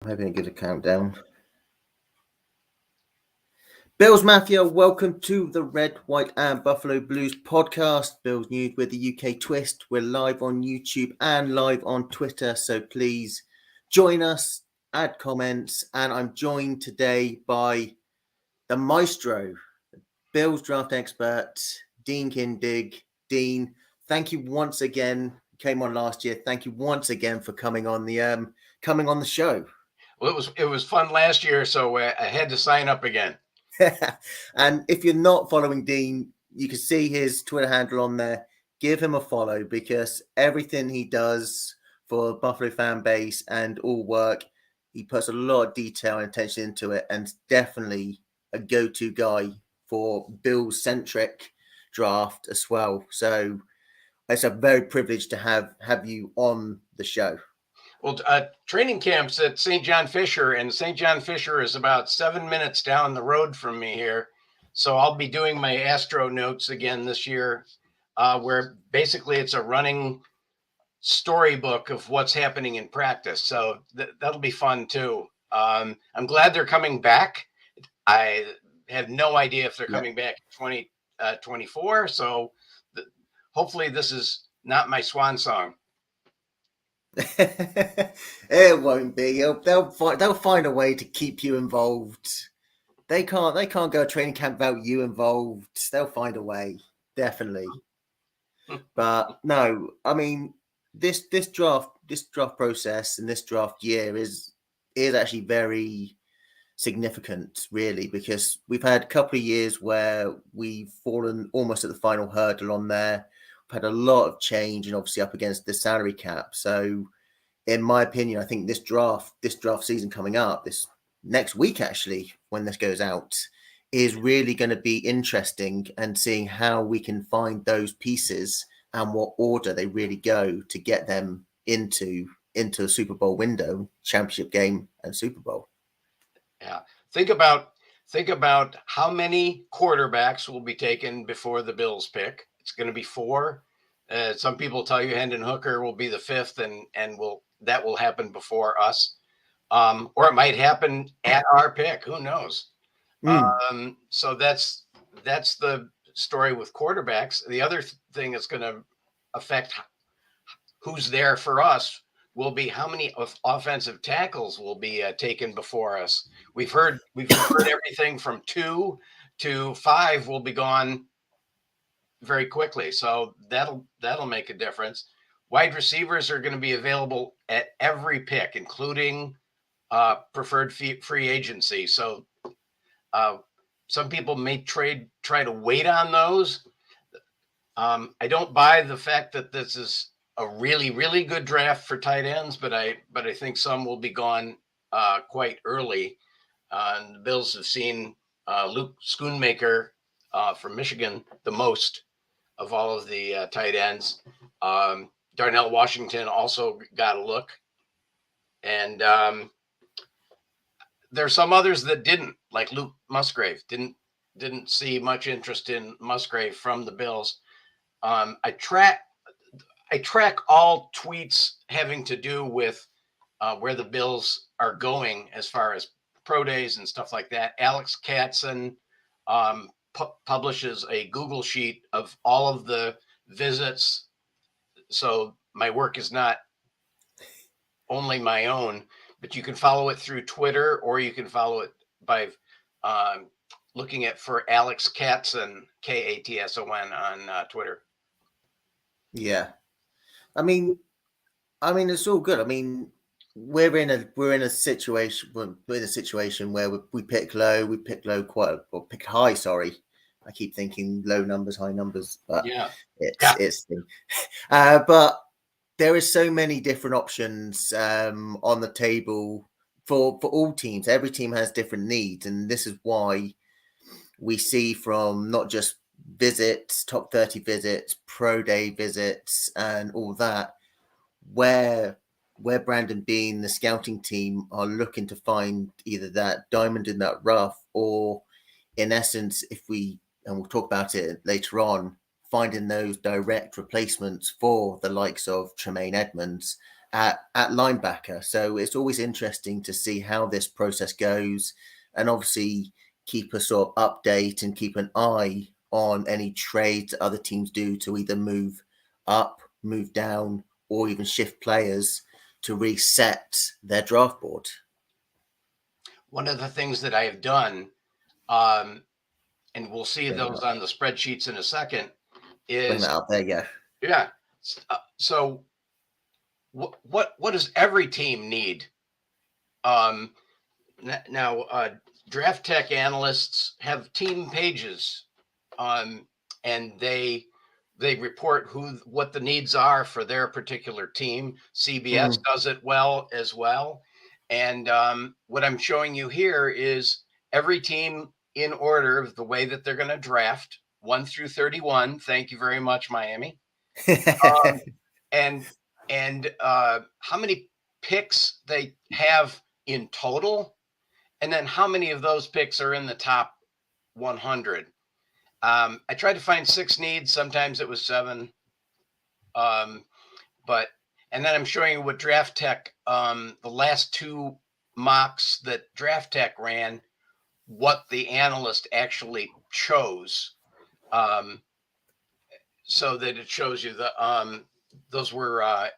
I'm having a good countdown. Bills Mafia, welcome to the Red, White, and Buffalo Blues podcast. Bills News with the UK twist. We're live on YouTube and live on Twitter, so please join us, add comments, and I'm joined today by the maestro, Bills draft expert, Dean Kindig. Dean, thank you once again. Came on last year. Thank you once again for coming on the show. Well, it was fun last year, so I had to sign up again. And if you're not following Dean, you can see his Twitter handle on there. Give him a follow because everything he does for Buffalo fan base and all work, he puts a lot of detail and attention into it, and definitely a go-to guy for Bills-centric draft as well. So it's a very privilege to have you on the show. Well, training camp's at St. John Fisher, and St. John Fisher is about 7 minutes down the road from me here. So I'll be doing my Astro notes again this year, where basically it's a running storybook of what's happening in practice. So that'll be fun too. I'm glad they're coming back. I have no idea if they're coming back in 2024. So hopefully this is not my swan song. It won't be. They'll find a way to keep you involved. They can't go to training camp without you involved. They'll find a way, definitely. But no, I mean this draft process and this draft year is actually very significant, really, because we've had a couple of years where we've fallen almost at the final hurdle on there. We've had a lot of change and obviously up against the salary cap. So in my opinion, I think this draft season coming up, this next week actually, when this goes out, is really going to be interesting and seeing how we can find those pieces and what order they really go to get them into a Super Bowl window, championship game and Super Bowl. Yeah. Think about how many quarterbacks will be taken before the Bills pick. It's going to be 4. Some people tell you Hendon Hooker will be the 5th, and that will happen before us, or it might happen at our pick. Who knows? So that's the story with quarterbacks. The other thing that's going to affect who's there for us will be how many offensive tackles will be taken before us. We've heard everything from 2 to 5 will be gone very quickly. So that'll make a difference. Wide receivers are going to be available at every pick, including preferred free agency. So some people may try to wait on those. I don't buy the fact that this is a really, really good draft for tight ends, but I think some will be gone quite early. And the Bills have seen Luke Schoonmaker from Michigan the most of all of the tight ends. Darnell Washington also got a look. And there's some others that didn't, like Luke Musgrave. Didn't see much interest in Musgrave from the Bills. I track all tweets having to do with where the Bills are going as far as pro days and stuff like that. Alex Katzen publishes a Google sheet of all of the visits. So my work is not only my own, but you can follow it through Twitter, or you can follow it by looking for Alex Katzen, Katson on Twitter. Yeah, I mean, it's all good. I mean, we're in a situation where we pick low, pick high. Sorry, I keep thinking low numbers, high numbers, but it's but there is so many different options on the table for all teams. Every team has different needs, and this is why we see from not just visits, top 30 visits, pro day visits, and all that, where Brandon Bean, the scouting team, are looking to find either that diamond in that rough, or in essence, and we'll talk about it later on, finding those direct replacements for the likes of Tremaine Edmonds at linebacker. So it's always interesting to see how this process goes, and obviously keep a sort of update and keep an eye on any trades that other teams do to either move up, move down, or even shift players to reset their draft board. One of the things that I have done, and we'll see those on the spreadsheets in a second, Bring is that up. There you go. yeah. So what does every team need? Now, draft tech analysts have team pages, and they report what the needs are for their particular team. CBS does it well as well. And what I'm showing you here is every team in order of the way that they're going to draft 1 through 31. Thank you very much, Miami. And how many picks they have in total, and then how many of those picks are in the top 100. I tried to find 6 needs. Sometimes it was 7. And then I'm showing you what Draft Tech, the last 2 mocks that Draft Tech ran, what the analyst actually chose. So that it shows you those were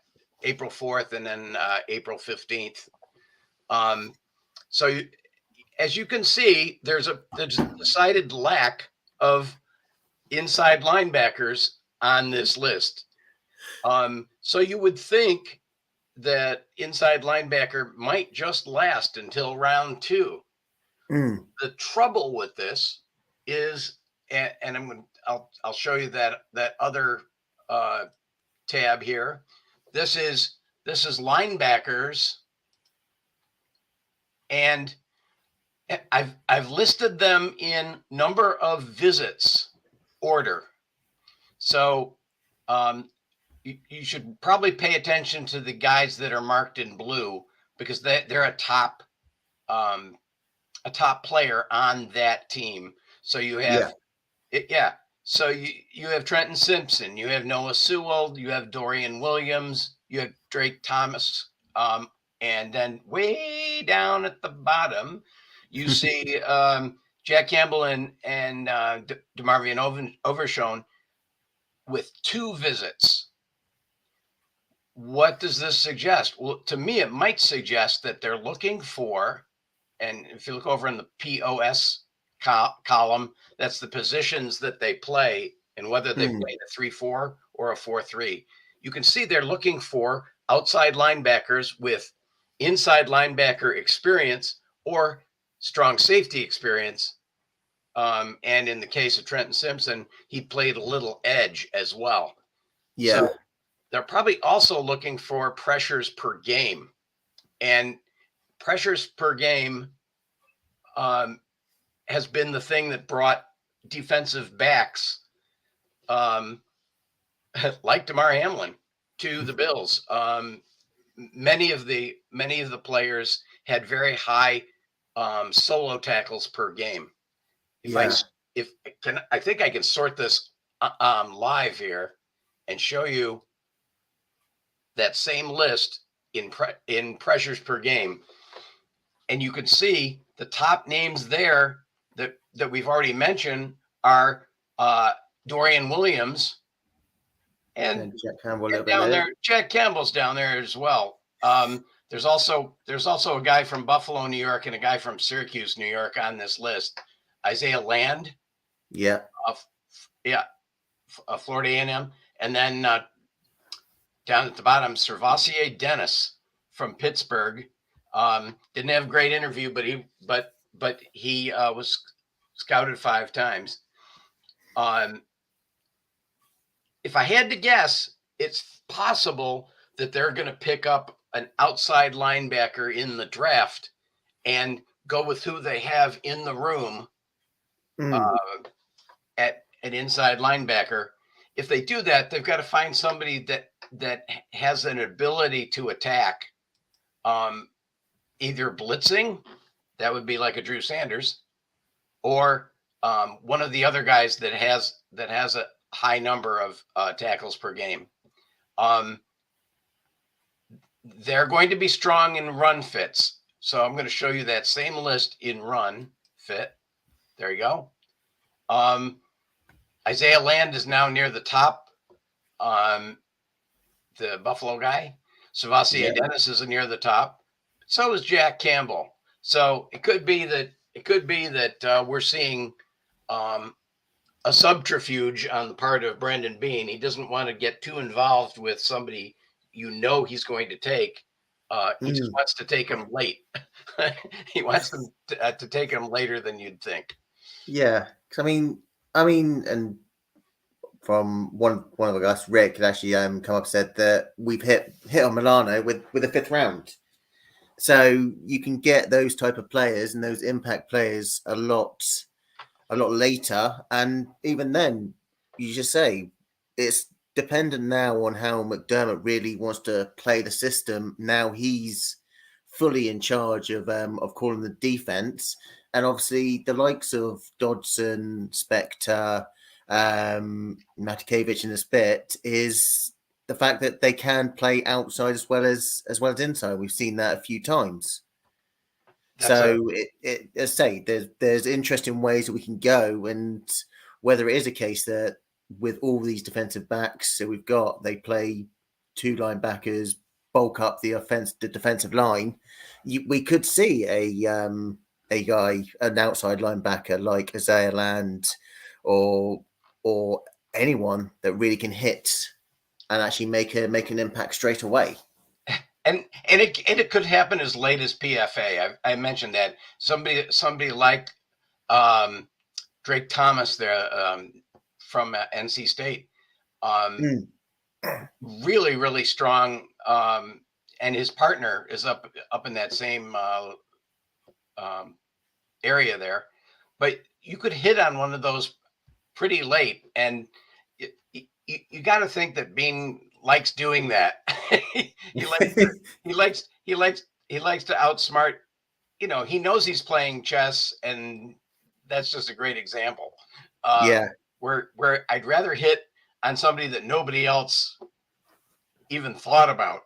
April 4th and then April 15th. So as you can see, there's a decided lack of inside linebackers on this list. So you would think that inside linebacker might just last until round 2. The trouble with this is, and I'll show you that other tab here. This is linebackers, and I've listed them in number of visits order. So you should probably pay attention to the guys that are marked in blue, because they're a top player on that team. So you have So you have Trenton Simpson, you have Noah Sewell, you have Dorian Williams, you have Drake Thomas, and then way down at the bottom, you see Jack Campbell and DeMarvion Overshown with 2 visits. What does this suggest? Well, to me, it might suggest that they're looking for, and if you look over in the POS column, that's the positions that they play and whether they play a 3-4 or a 4-3. You can see they're looking for outside linebackers with inside linebacker experience or strong safety experience. And in the case of Trenton Simpson, he played a little edge as well. Yeah. So they're probably also looking for pressures per game. And pressures per game has been the thing that brought defensive backs like Damar Hamlin to the Bills. Many of the players had very high solo tackles per game. I think I can sort this live here and show you that same list in pressures per game, and you can see the top names there that we've already mentioned are Dorian Williams and Jack Campbell down there. Jack Campbell's down there as well. There's also a guy from Buffalo, New York, and a guy from Syracuse, New York on this list. Isaiah Land. Yeah. Florida A&M. And then down at the bottom, Servassier Dennis from Pittsburgh. Didn't have a great interview, but he was scouted 5 times. If I had to guess, it's possible that they're going to pick up an outside linebacker in the draft and go with who they have in the room at an inside linebacker. If they do that, they've got to find somebody that has an ability to attack, either blitzing, that would be like a Drew Sanders, or one of the other guys that has a high number of tackles per game. they're going to be strong in run fits. So I'm going to show you that same list in run fit. There you go. Isaiah Land is now near the top. The Buffalo guy. Savasi Dennis is near the top. So is Jack Campbell. So it could be that we're seeing a subterfuge on the part of Brendan Bean. He doesn't want to get too involved with somebody he's going to take. He just wants to take him late. He wants them to take him later than you'd think. Yeah, I mean, and from one of us, Rick, had actually come up and said that we've hit on Milano with a 5th round. So you can get those type of players and those impact players a lot later, and even then, you just say it's dependent now on how McDermott really wants to play the system. Now he's fully in charge of calling the defense, and obviously the likes of Dodson, Spector, Matakevich in this bit is the fact that they can play outside as well as inside. We've seen that a few times. As I say, there's interesting ways that we can go, and whether it is a case that with all these defensive backs that we've got, they play 2 linebackers, bulk up the defensive line. We could see a guy, an outside linebacker like Isaiah Land, or anyone that really can hit and actually make an impact straight away. And it could happen as late as PFA. I mentioned that somebody like Drake Thomas there from NC State, really strong, and his partner is up in that same area there. But you could hit on one of those pretty late, and you got to think that Bean likes doing that. he likes to outsmart. He knows he's playing chess, and that's just a great example. Where I'd rather hit on somebody that nobody else even thought about.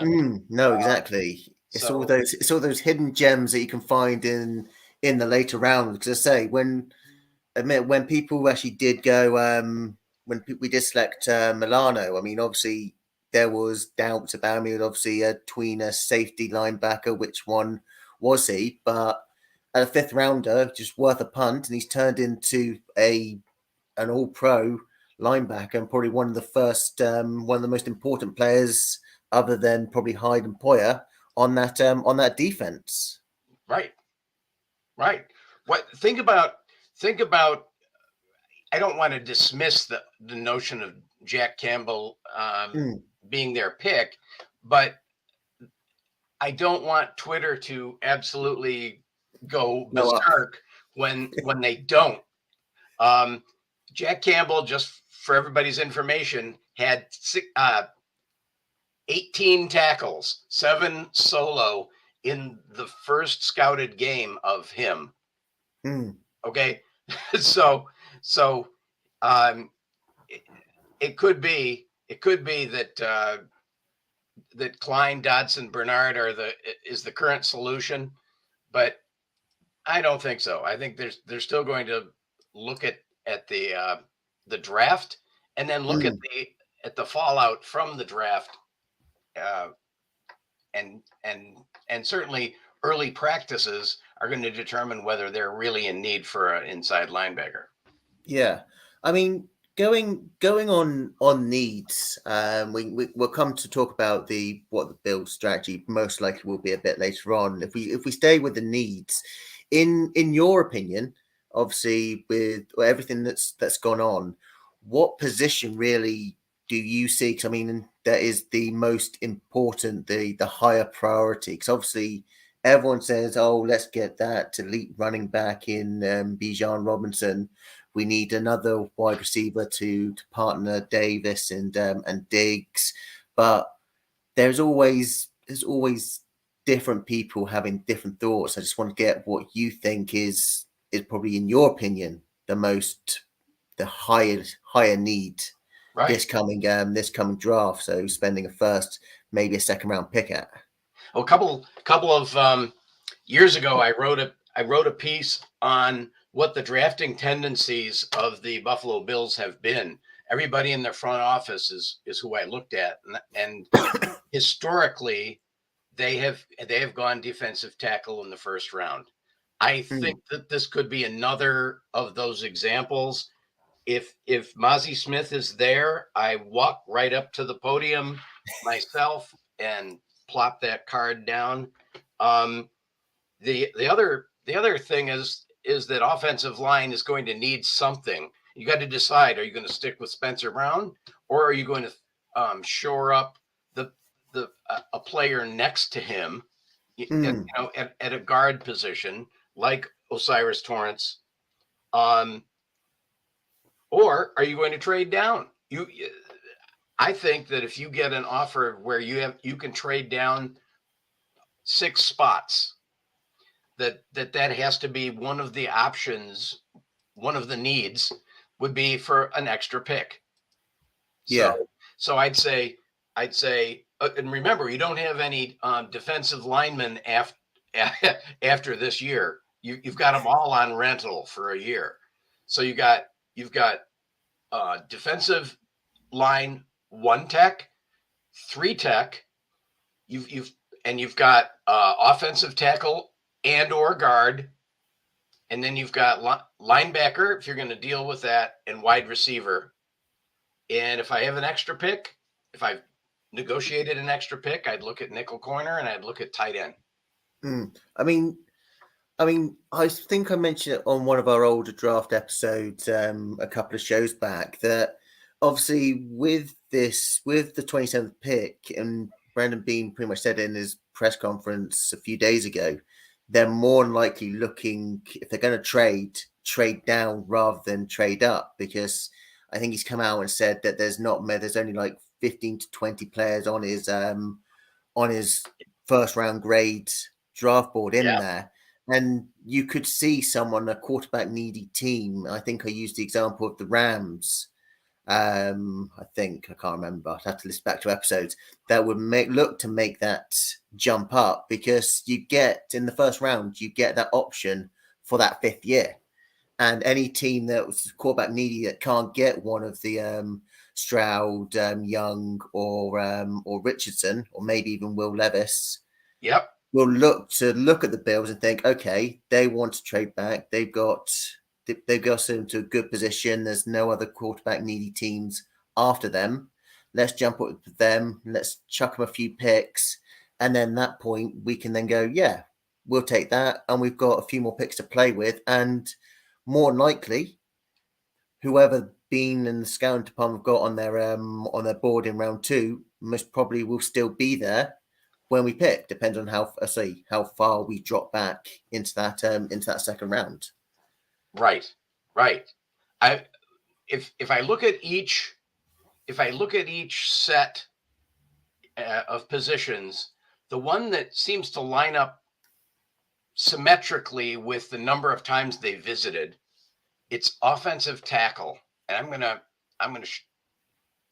No, exactly. It's all those hidden gems that you can find in the later rounds. Because I say when people actually did go, when we did select Milano, I mean, obviously there was doubts about him. Obviously a tweener safety linebacker, which one was he? But at a 5th rounder, just worth a punt, and he's turned into an all-pro linebacker and probably one of the most important players, other than probably Hyde and Poyer, on that defense. Right. What think about? I don't want to dismiss the notion of Jack Campbell being their pick, but I don't want Twitter to absolutely go berserk when they don't. Jack Campbell, just for everybody's information, had 18 tackles, 7 solo in the first scouted game of him. Okay, so it could be that that Klein, Dodson, Bernard is the current solution, but I don't think so. I think they're still going to look at the draft, and then look at the fallout from the draft, and certainly early practices are going to determine whether they're really in need for an inside linebacker. Yeah, I mean, going on needs, we'll come to talk about what the build strategy most likely will be a bit later on. If we stay with the needs, in your opinion, obviously with everything that's gone on, what position really do you see? Because I mean, that is the most important, the higher priority. Because obviously everyone says, "Oh, let's get that elite running back in Bijan Robinson. We need another wide receiver to partner Davis and Diggs." But there's always different people having different thoughts. I just want to get what you think is probably, in your opinion, the higher need this coming draft. So spending a first, maybe a second round pick at. Well, a couple of years ago, I wrote a piece on what the drafting tendencies of the Buffalo Bills have been. Everybody in their front office is who I looked at, and historically, they have gone defensive tackle in the first round. I think that this could be another of those examples. If Mozzie Smith is there, I walk right up to the podium myself and plop that card down. The other thing is that offensive line is going to need something. You got to decide: are you going to stick with Spencer Brown, or are you going to shore up a player next to him, at a guard position like Osiris Torrance, or are you going to trade down? I think that if you get an offer where you can trade down 6 spots, that has to be one of the options. One of the needs would be for an extra pick. So I'd say, and remember, you don't have any defensive linemen after this year. You've got them all on rental for a year. So you've got defensive line 1 tech, 3 tech. You've got offensive tackle and or guard, and then you've got linebacker if you're going to deal with that, and wide receiver. And if I have an extra pick, if I've negotiated an extra pick, I'd look at nickel corner and I'd look at tight end. I mean, I think I mentioned it on one of our older draft episodes a couple of shows back that obviously with the 27th pick, and Brandon Beane pretty much said it in his press conference a few days ago, they're more than likely looking, if they're going to trade down rather than trade up, because I think he's come out and said that there's only like 15 to 20 players on his first round grade draft board in there. And you could see a quarterback needy team. I think I used the example of the Rams. I can't remember. I'd have to listen back to episodes that would look to make that jump up, because you get in the first round, you get that option for that 5th year. And any team that was quarterback needy that can't get one of the Stroud, Young, or Richardson, or maybe even Will Levis, will look at the Bills and think, okay, they want to trade back. They've got into a good position. There's no other quarterback needy teams after them. Let's jump up with them. Let's chuck them a few picks, and then at that point we can then go, yeah, we'll take that, and we've got a few more picks to play with, and more than likely, whoever Bean and the scouting department got on their board in round 2 most probably will still be there when we pick, depends on how far we drop back into that second round. Right. If I look at each set of positions, the one that seems to line up symmetrically with the number of times they visited, it's offensive tackle. And I'm gonna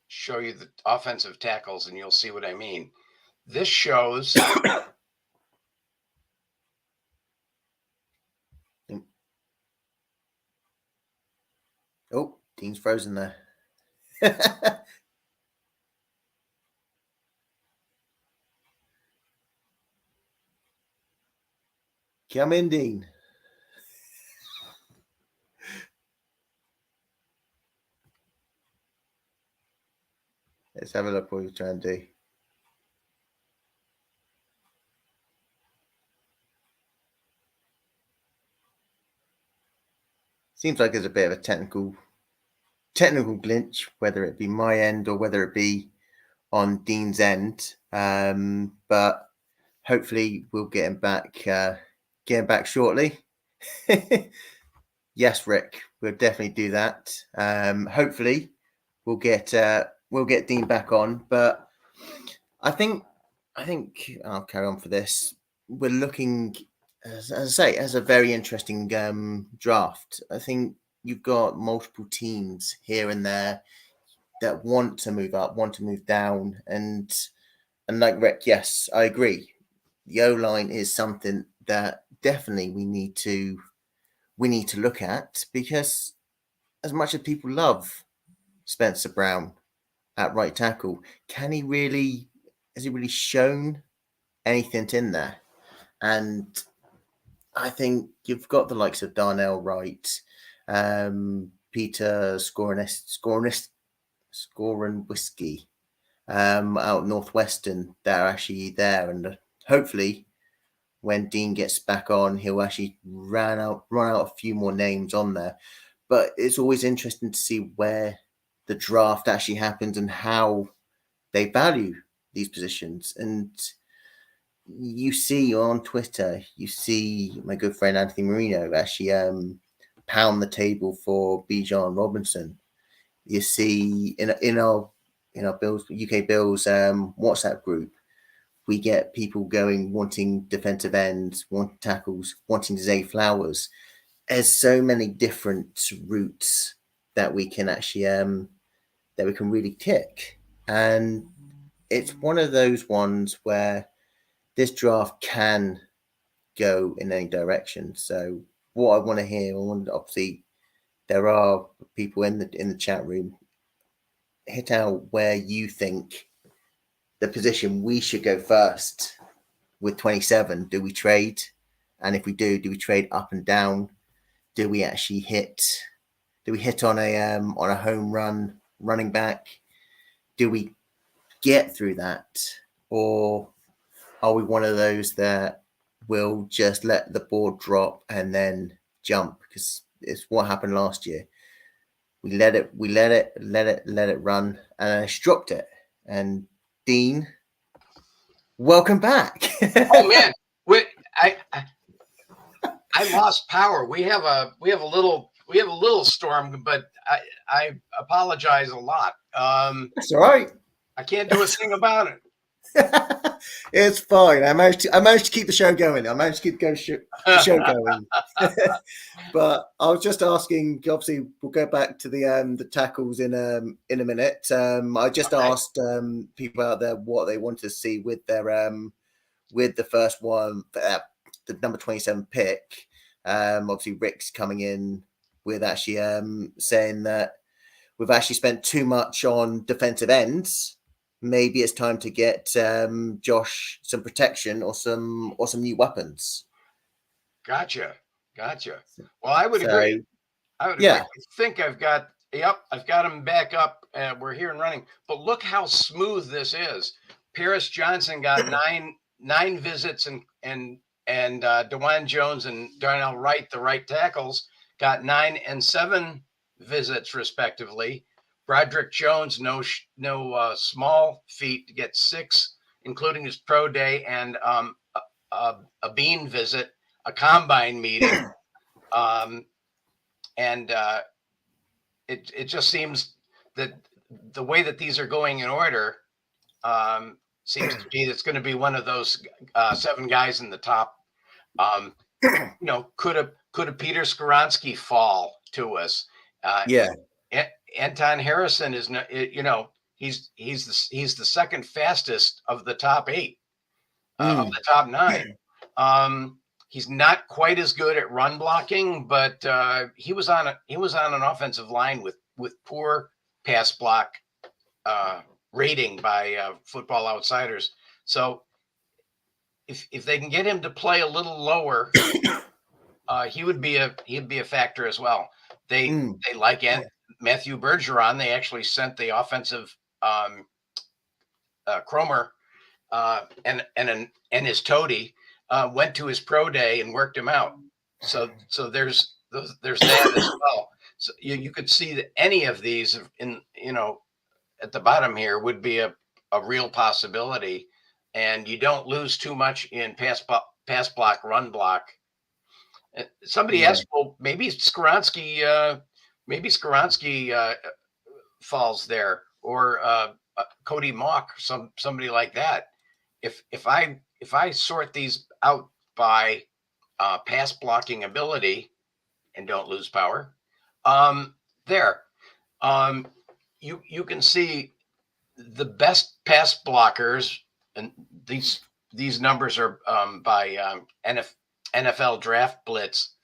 show you the offensive tackles, and you'll see what I mean. This shows. Oh, Dean's frozen there. Come in, Dean. Let's have a look what you're trying to do. Seems like there's a bit of a technical glitch, whether it be my end or whether it be on Dean's end. But hopefully we'll get him back shortly. Yes, Rick, we'll definitely do that. Hopefully we'll get Dean back on. But I think I'll carry on for this. We're looking, as I say, as a very interesting draft. I think you've got multiple teams here and there that want to move up, want to move down, and And like Rick, yes, I agree. The O-line is something that definitely we need to look at, because as much as people love Spencer Brown at right tackle, can he really has he really shown anything in there? And I think you've got the likes of Darnell Wright, Peter Scorin Whiskey, out Northwestern, that are actually there, and hopefully when Dean gets back on, he'll actually run out a few more names on there. But it's always interesting to see where the draft actually happens and how they value these positions. And you see on Twitter, you see my good friend Anthony Marino actually pound the table for Bijan Robinson. You see in our Bills UK Bills WhatsApp group, we get people going wanting defensive ends, wanting tackles, wanting Zay Flowers. There's so many different routes that we can actually really tick, and it's one of those ones where this draft can go in any direction. So what I want to hear, obviously there are people in the chat room, hit out where you think the position we should go first with 27. Do we trade? And if we do we trade up and down? Do we actually hit? Do we hit on a home run running back? Do we get through that, or are we one of those that will just let the board drop and then jump? Because it's what happened last year. We let it run, and I dropped it. And Dean, welcome back. Oh man, I lost power. We have a little storm, but I apologize a lot. That's all right. I can't do a thing about it. It's fine. I managed to keep the show going. I managed to keep the show going. But I was just asking. Obviously, we'll go back to the tackles in a minute. I just asked people out there what they wanted to see with their with the first one, the number 27 pick. Obviously, Rick's coming in with actually saying that we've actually spent too much on defensive ends. Maybe it's time to get Josh some protection or some new weapons. Gotcha. Well, I would agree. Yeah. I think I've got him back up. We're here and running. But look how smooth this is. Paris Johnson got nine visits, and DeJuan Jones and Darnell Wright, the right tackles, got 9 and 7 visits respectively. Broderick Jones, no small feat, to get 6, including his pro day and a bean visit, a combine meeting. It just seems that the way that these are going in order seems to be that's going to be one of those 7 guys in the top. Could a Peter Skoronski fall to us? Anton Harrison is not. He's the second fastest of the top 8, of the top 9. He's not quite as good at run blocking, but he was on an offensive line with poor pass block rating by Football Outsiders. So if they can get him to play a little lower, he would be a factor as well. They like Matthew Bergeron. They actually sent the offensive Cromer and his toady. Went to his pro day and worked him out. So there's that as well. So you could see that any of these at the bottom here would be a real possibility, and you don't lose too much in pass block, run block. Somebody asked, well, maybe Skoronski falls there, or Cody Mock, somebody like that. If I sort these out by pass blocking ability and don't lose power, you can see the best pass blockers and these numbers are by NFL Draft Blitz.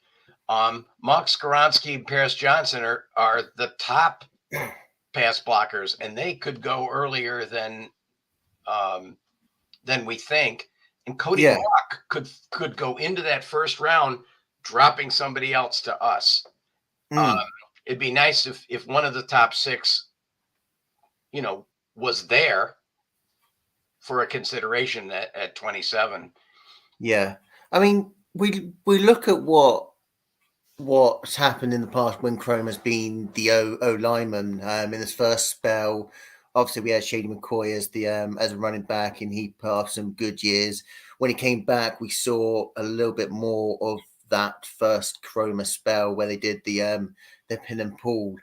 Monk Skoronski and Paris Johnson are the top pass blockers, and they could go earlier than we think. And Cody Block could go into that first round, dropping somebody else to us. It'd be nice if one of the top 6, was there for a consideration at 27. Yeah, I mean, we look at what's happened in the past when Chrome has been the O lineman in his first spell. Obviously, we had Shady McCoy as a running back, and he put off some good years. When he came back, we saw a little bit more of that first Chroma spell where they did the pin and pull.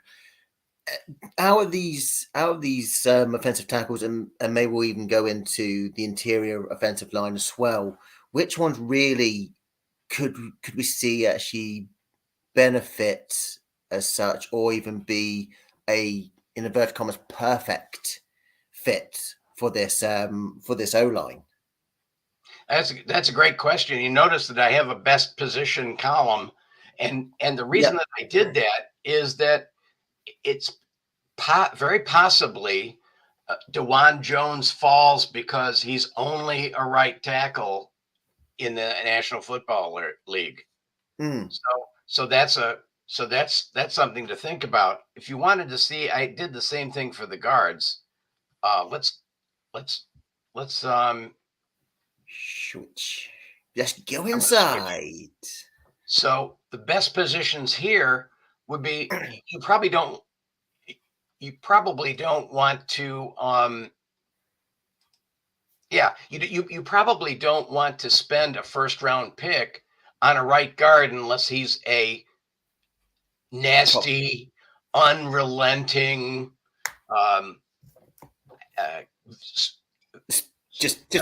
Out of these offensive tackles, and maybe we'll even go into the interior offensive line as well. Which ones really could we see actually benefit as such, or even be a, in inverted commas, perfect fit for this O line? That's a great question. You notice that I have a best position column, and the reason that I did that is that it's very possibly DeJuan Jones falls because he's only a right tackle in the National Football League. So that's something to think about. If you wanted to see, I did the same thing for the guards. Let's switch. Just go inside. So the best positions here would be you probably don't want to you probably don't want to spend a first round pick on a right guard unless he's a nasty, unrelenting, just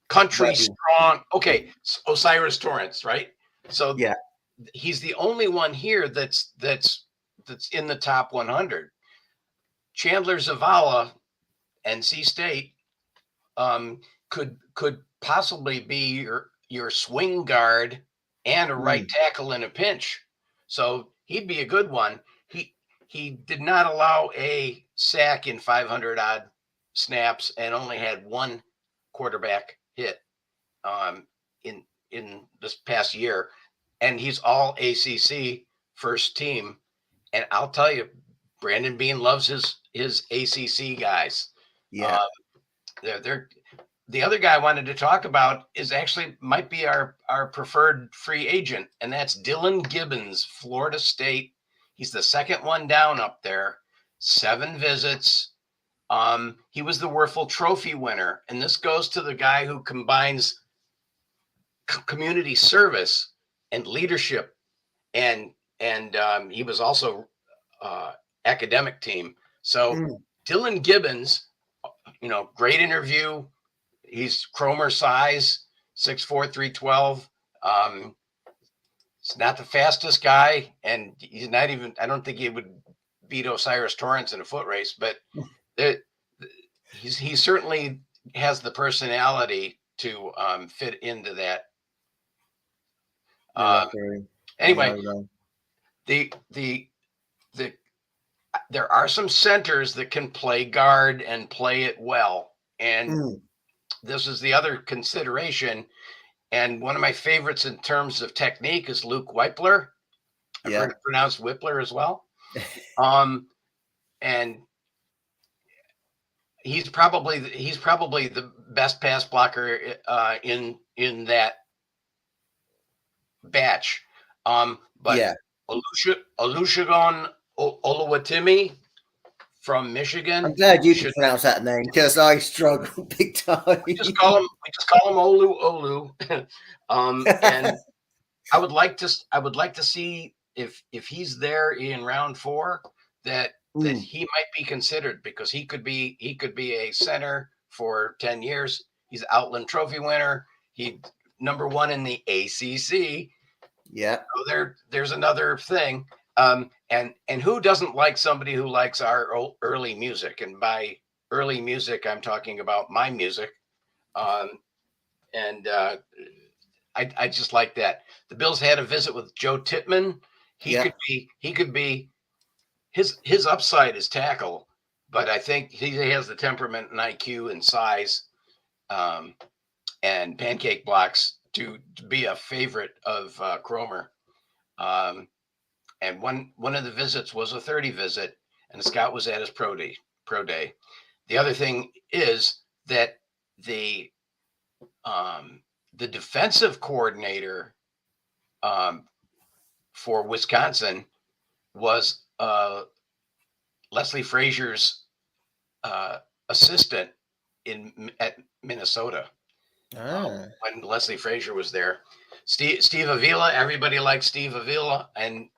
country strong. Okay, Osiris Torrance, right? So he's the only one here that's in the top 100. Chandler Zavala, NC State, could possibly be your swing guard and a right tackle in a pinch. So he'd be a good one. He did not allow a sack in 500 odd snaps and only had one quarterback hit in this past year, and he's all ACC first team. And I'll tell you, Brandon Beane loves his ACC guys. Yeah, they're the other guy I wanted to talk about is actually might be our preferred free agent, and that's Dylan Gibbons, Florida State. He's the second one down up there, 7 visits. He was the Werfel Trophy winner, and this goes to the guy who combines community service and leadership, and he was also academic team. So Dylan Gibbons, great interview. He's Cromer size, 6'4", 312. He's not the fastest guy, and he's not even, I don't think he would beat Osiris Torrance in a foot race, but he certainly has the personality to fit into that. Anyway, there are some centers that can play guard and play it well, and this is the other consideration. And one of my favorites in terms of technique is Luke Weipler. I've heard it pronounced Whippler as well. And he's probably the best pass blocker in that batch. But Olusegun Oluwatimi from Michigan. I'm glad you can pronounce that name because I struggle big time. We just call him Olu. And I would like to see if he's there in round 4 that he might be considered, because he could be a center for 10 years. He's an Outland Trophy winner. He number 1 in the ACC. Yeah. So there's another thing. And who doesn't like somebody who likes our early music? And by early music, I'm talking about my music. And I just like that. The Bills had a visit with Joe Tippmann. He could be his upside is tackle, but I think he has the temperament and IQ and size and pancake blocks to be a favorite of Cromer. And one of the visits was a 30 visit, and the scout was at his pro day. The other thing is that the defensive coordinator for Wisconsin was Leslie Frazier's assistant at Minnesota. When Leslie Frazier was there, Steve Avila, everybody likes Steve Avila, and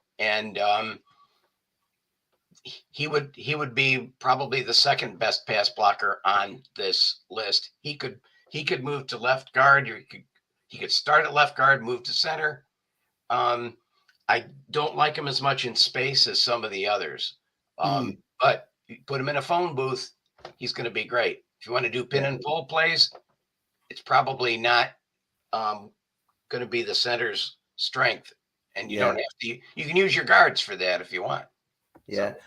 he would be probably the second best pass blocker on this list. He could move to left guard, or he could start at left guard, move to center. I don't like him as much in space as some of the others, but you put him in a phone booth, he's going to be great. If you want to do pin and pull plays, it's probably not going to be the center's strength, and you don't have to. You can use your guards for that if you want. Yeah. So.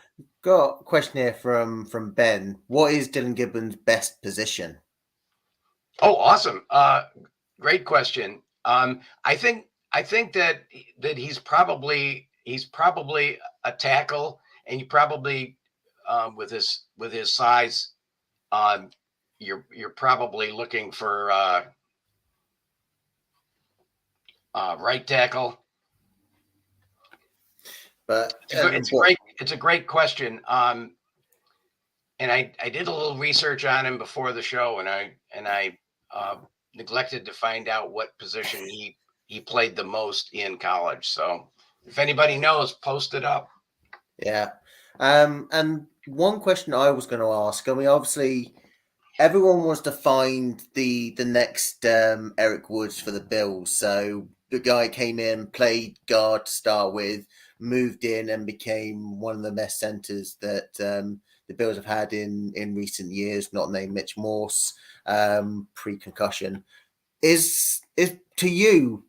Got a question here from Ben. What is Dylan Gibbons' best position? Oh, awesome! Great question. I think that he's probably a tackle, and you probably with his size, you're probably looking for right tackle. But it's a great question. And I did a little research on him before the show, and I neglected to find out what position he played the most in college. So if anybody knows, post it up. Yeah. And one question I was going to ask, I mean, obviously everyone wants to find the next Eric Woods for the Bills. So the guy came in, played guard to start with, moved in and became one of the best centers that the Bills have had in recent years, not named Mitch Morse, pre-concussion. Is to you,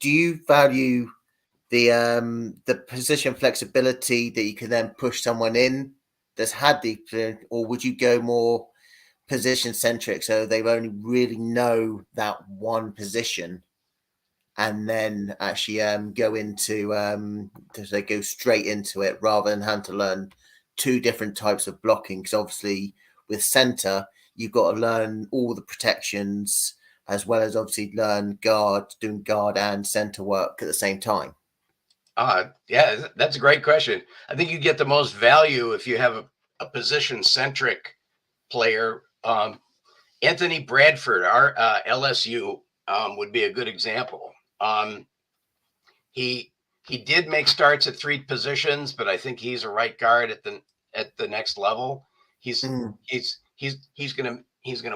do you value the position flexibility that you can then push someone in that's had the, or would you go more position centric so they only really know that one position and then actually go into they go straight into it rather than having to learn two different types of blocking? Because obviously with center you've got to learn all the protections as well as obviously learn doing guard and center work at the same time. Yeah, that's a great question. I think you get the most value if you have a position-centric player. Anthony Bradford, our LSU, would be a good example. He did make starts at three positions, but I think he's a right guard at the next level. He's gonna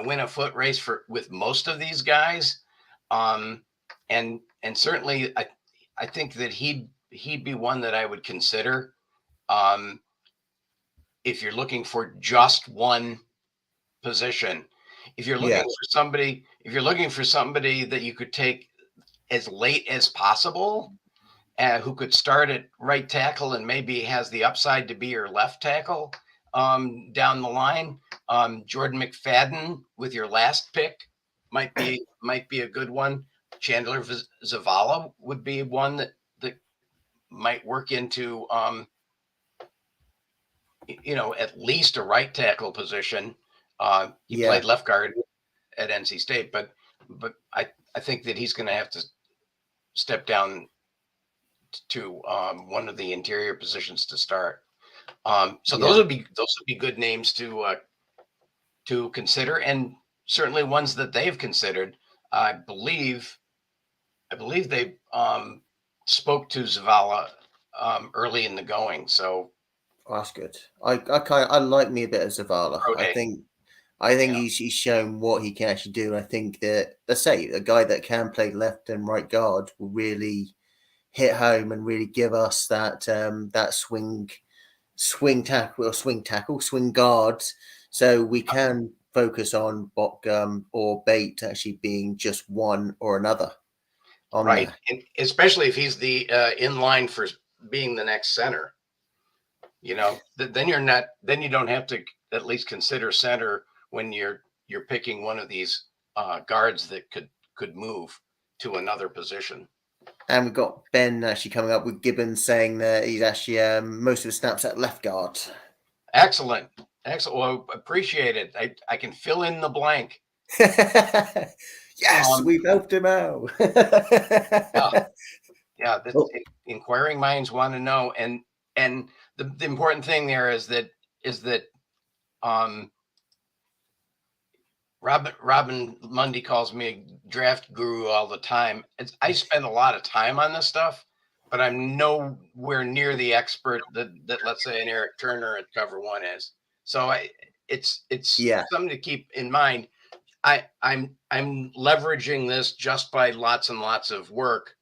win a foot race with most of these guys, and certainly I think that he'd be one that I would consider if you're looking for just one position. If you're looking for somebody that you could take as late as possible, who could start at right tackle and maybe has the upside to be your left tackle down the line, Jordan McFadden with your last pick might be a good one. Chandler Zavala would be one that might work into at least a right tackle position. He played left guard at NC State, but I think that he's going to have to step down to one of the interior positions to start. So those would be good names to consider, and certainly ones that they've considered. I believe they spoke to Zavala early in the going. So that's good. I like me a bit of Zavala. I think he's shown what he can actually do. I think that, let's say, a guy that can play left and right guard will really hit home and really give us that swing tackle, swing guard, so we can focus on or Bate actually being just one or another on right, there. and especially if he's the in line for being the next center. You know, then you're not. Then you don't have to at least consider center when you're picking one of these guards that could move to another position. And we've got Ben actually coming up with Gibbons saying that he's actually most of the snaps at left guard. Excellent, excellent. Well, appreciate it. I can fill in the blank. Yes, we've helped him out. Yeah. Oh. Inquiring minds want to know, and the important thing there is that Robin Mundy calls me a draft guru all the time. I spend a lot of time on this stuff, but I'm nowhere near the expert that let's say an Eric Turner at Cover One is. So it's something to keep in mind. I'm leveraging this just by lots and lots of work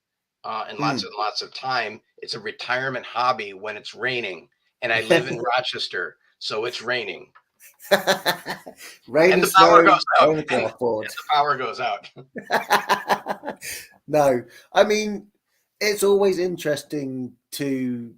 and lots and lots of time. It's a retirement hobby when it's raining, and I live in Rochester, so it's raining. Rain and and the power snow, goes out. and the power goes out. No, I mean it's always interesting to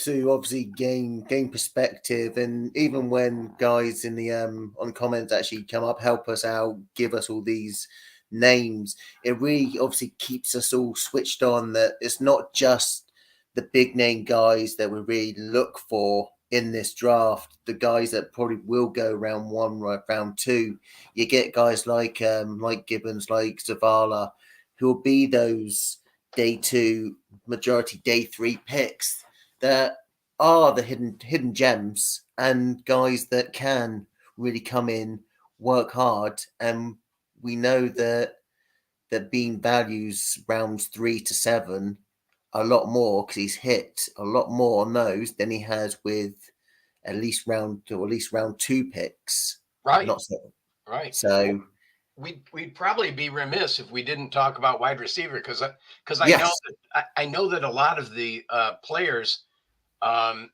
obviously gain perspective, and even when guys in the on comments actually come up, help us out, give us all these names, it really obviously keeps us all switched on that it's not just the big name guys that we really look for in this draft, the guys that probably will go round one, round two. You get guys like Gibbons, like Zavala, who will be those day two, majority day three picks that are the hidden gems and guys that can really come in, work hard, and we know that Bean values rounds 3 to 7 a lot more because he's hit a lot more on those than he has with at least round two picks. Right. Not so. Right. So we'd probably be remiss if we didn't talk about wide receiver because yes. I know that a lot of the players, a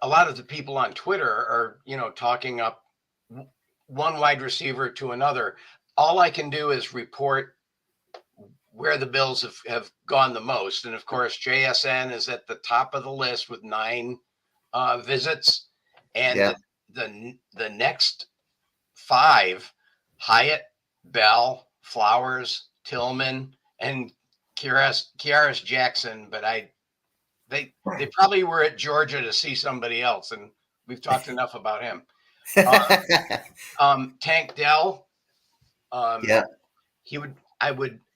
lot of the people on Twitter are talking up one wide receiver to another. All I can do is report where the Bills have gone the most. And of course, JSN is at the top of the list with 9 visits. And the next 5, Hyatt, Bell, Flowers, Tillman, and Kiaris Jackson. But they probably were at Georgia to see somebody else. And we've talked enough about him. Tank Dell.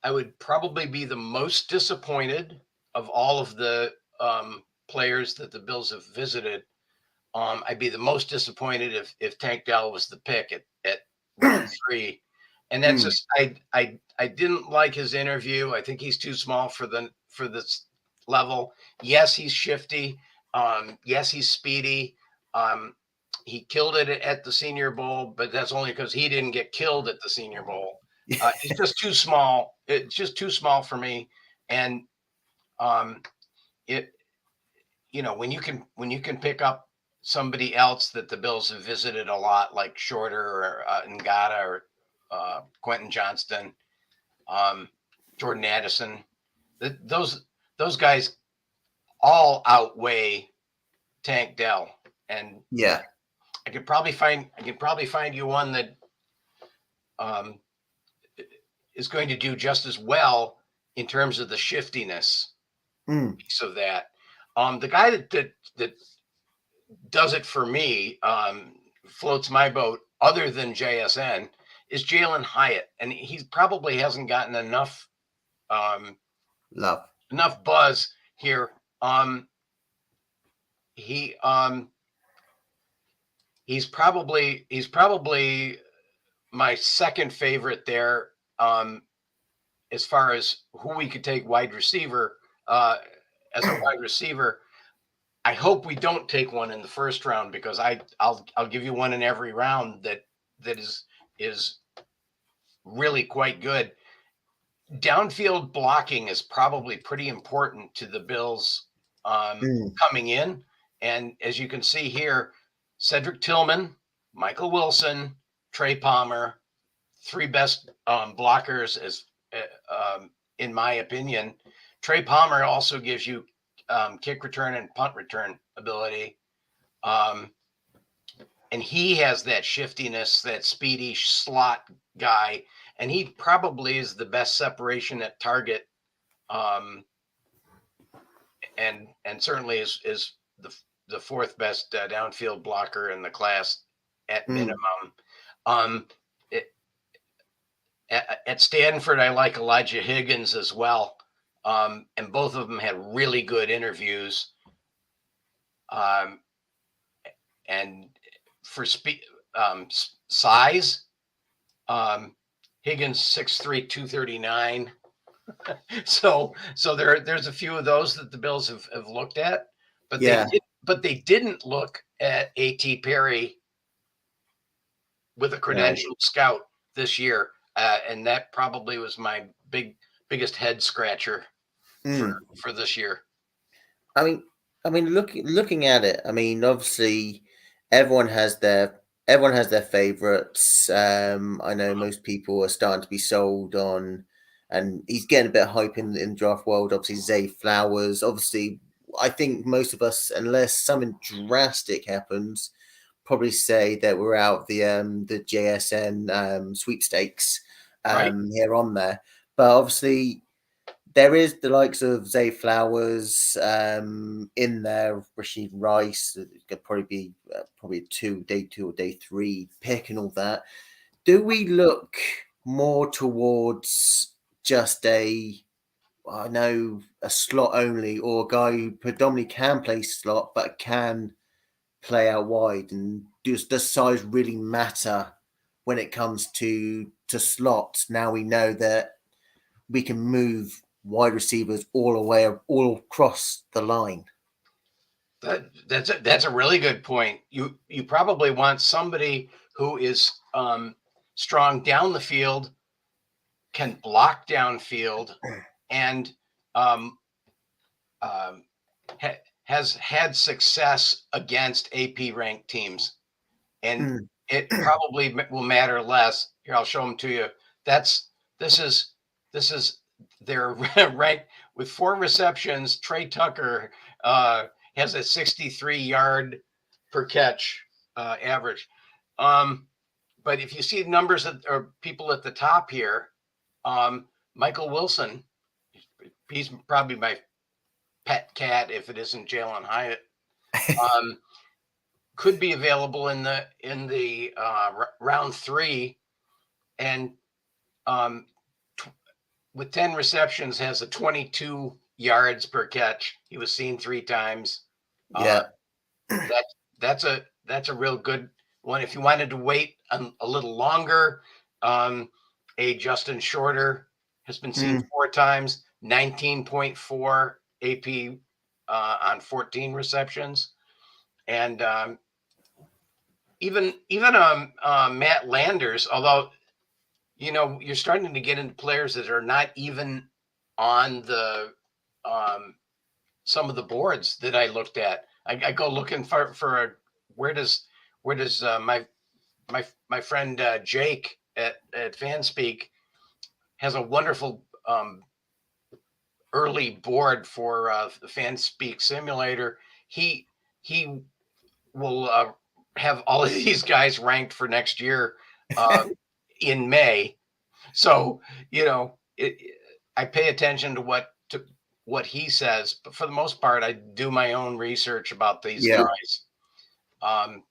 I would probably be the most disappointed of all of the players that the Bills have visited. I'd be the most disappointed if Tank Dell was the pick at round 3, and that's just I didn't like his interview. I think he's too small for this level. Yes, he's shifty. Yes, he's speedy. He killed it at the Senior Bowl, but that's only because he didn't get killed at the Senior Bowl. He's just too small. It's just too small for me. And when you can pick up somebody else that the Bills have visited a lot, like Shorter or Ngata or Quentin Johnston, Jordan Addison, those guys all outweigh Tank Dell. And I could probably find you one that is going to do just as well in terms of the shiftiness piece of that. The guy that does it for me, floats my boat other than JSN, is Jalen Hyatt. And he probably hasn't gotten enough enough buzz here. He's probably my second favorite there, as far as who we could take wide receiver as a wide receiver. I hope we don't take one in the first round, because I'll give you one in every round that is really quite good. Downfield blocking is probably pretty important to the Bills coming in, and as you can see here, Cedric Tillman Michael Wilson, Trey Palmer, three best blockers, as in my opinion. Trey Palmer also gives you kick return and punt return ability. And he has that shiftiness, that speedy slot guy, and he probably is the best separation at target, and certainly is the fourth best downfield blocker in the class at minimum. At Stanford, I like Elijah Higgins as well, and both of them had really good interviews. And for size, Higgins 6'3", 239. so there's a few of those that the Bills have looked at, but they didn't look at A.T. Perry with a credentialed scout this year, and that probably was my biggest head scratcher for this year. I mean, looking at it, I mean, obviously, everyone has their favorites. I know most people are starting to be sold on, and he's getting a bit of hype in draft world. Obviously, Zay Flowers. Obviously, I think most of us, unless something drastic happens, probably say that we're out the JSN sweepstakes here on there. But obviously, there is the likes of Zay Flowers in there, Rashid Rice. It could probably be probably day two or day three pick and all that. Do we look more towards just a slot only, or a guy who predominantly can play slot but can play out wide? And does size really matter when it comes to slots? Now we know that we can move wide receivers all across the line. That's a really good point. You probably want somebody who is strong down the field, can block downfield, and has had success against AP ranked teams. And it probably will matter less. Here, I'll show them to you. This is their rank with 4 receptions. Trey Tucker has a 63 yard per catch average. But if you see numbers or people at the top here, Michael Wilson, he's probably my pet cat if it isn't Jalen Hyatt. Could be available in the round 3, and with 10 receptions has a 22 yards per catch. He was seen 3 times. That's a real good one. If you wanted to wait a little longer, a Justin Shorter has been seen 4 times, 19.4 AP on 14 receptions. And even Matt Landers, although, you're starting to get into players that are not even on the some of the boards that I looked at. I go looking for where does my friend Jake at Fanspeak has a wonderful early board for the Fanspeak simulator. He will have all of these guys ranked for next year in May. So, I pay attention to what he says, but for the most part, I do my own research about these guys. I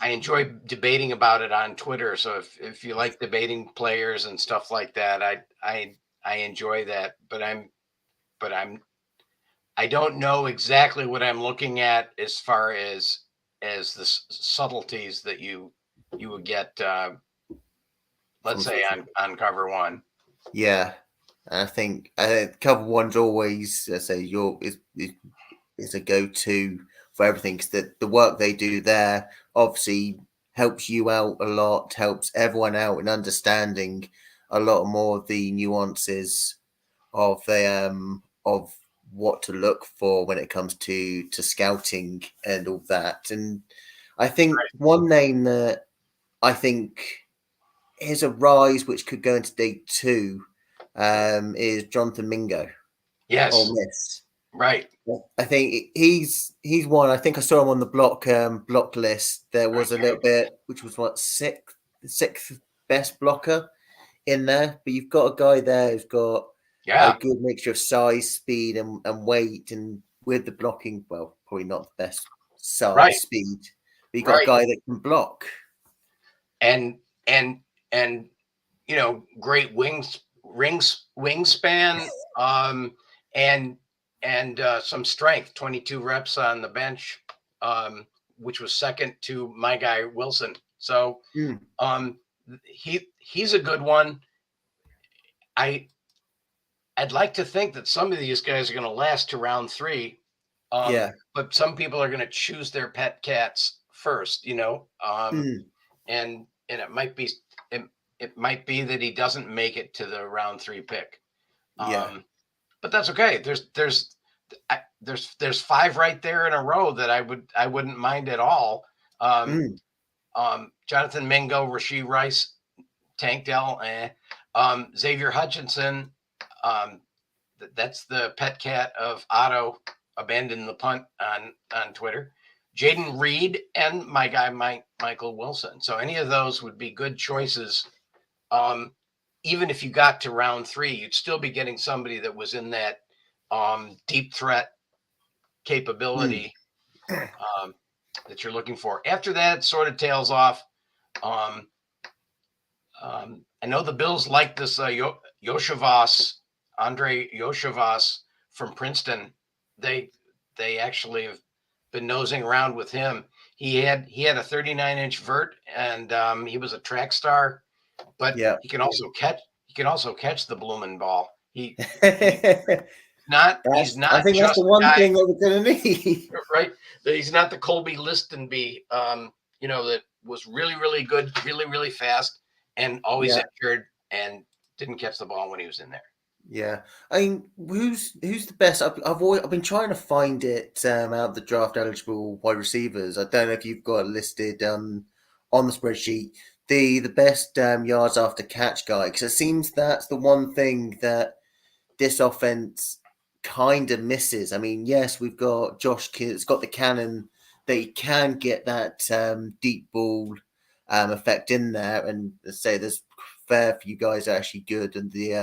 enjoy debating about it on Twitter. So if you like debating players and stuff like that, I enjoy that. But I don't know exactly what I'm looking at as far as the subtleties that you would get, let's say on cover 1. Yeah, I think cover 1's always, let's say, is a go-to for everything, because the work they do there obviously helps you out a lot, helps everyone out in understanding a lot more of the nuances of what to look for when it comes to scouting and all that. And I think one name that I think is a rise which could go into day two is Jonathan Mingo. Ole Yes. Miss. Right. I think he's one. I think I saw him on the block list. There was a little bit, which was what sixth best blocker in there. But you've got a guy there who's got a Yeah. good mixture of size, speed, and weight, and with the blocking, well, probably not the best Right. speed. But you've got a Right. guy that can block. And great wingspan, and some strength. 22 reps on the bench, which was second to my guy Wilson. So he's a good one. I'd like to think that some of these guys are going to last to round 3. But some people are going to choose their pet cats first, and it might be that he doesn't make it to the round 3 pick. But that's okay. There's 5 right there in a row that I wouldn't mind at all. Jonathan Mingo, Rashee Rice, Tank Dell, Xavier Hutchinson. That's the pet cat of Otto, abandoned the punt on Twitter. Jaden Reed and my guy Michael Wilson. So any of those would be good choices. Even if you got to round 3, you'd still be getting somebody that was in that deep threat capability that you're looking for. After that, sort of tails off. I know the Bills like this Andre Yoshivas from Princeton. They actually have been nosing around with him. He had a 39-inch vert, and he was a track star. But he can also catch the blooming ball. He's not. I think that's the one thing that we're going to need, right? He's not the Colby Listenby, that was really, really good, really, really fast, and always injured and didn't catch the ball when he was in there. Yeah, I mean, who's the best? I've been trying to find it out of the draft eligible wide receivers. I don't know if you've got it listed on the spreadsheet the best yards after catch guy, because it seems that's the one thing that this offense kind of misses. I mean, yes, we've got Josh Kidd. It's got the cannon that he can get that deep ball effect in there, and let's say there's fair few guys are actually good and the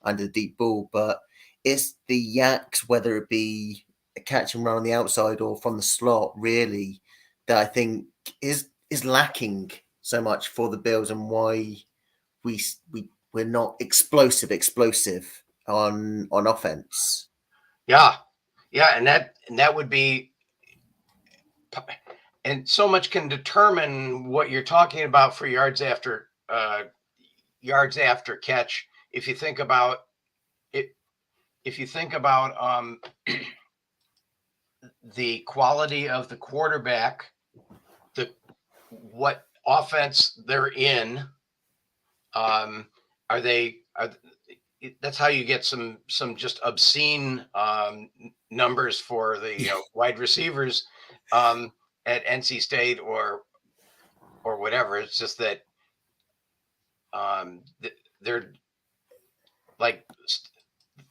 under the deep ball, but it's the yaks, whether it be a catch and run on the outside or from the slot, really, that I think is lacking so much for the Bills, and why we're not explosive on offense. Yeah, and that would be, and so much can determine what you're talking about for yards after catch. If you think about it, the quality of the quarterback, what offense they're in, that's how you get some just obscene numbers for the wide receivers at NC State or whatever. It's just that they're like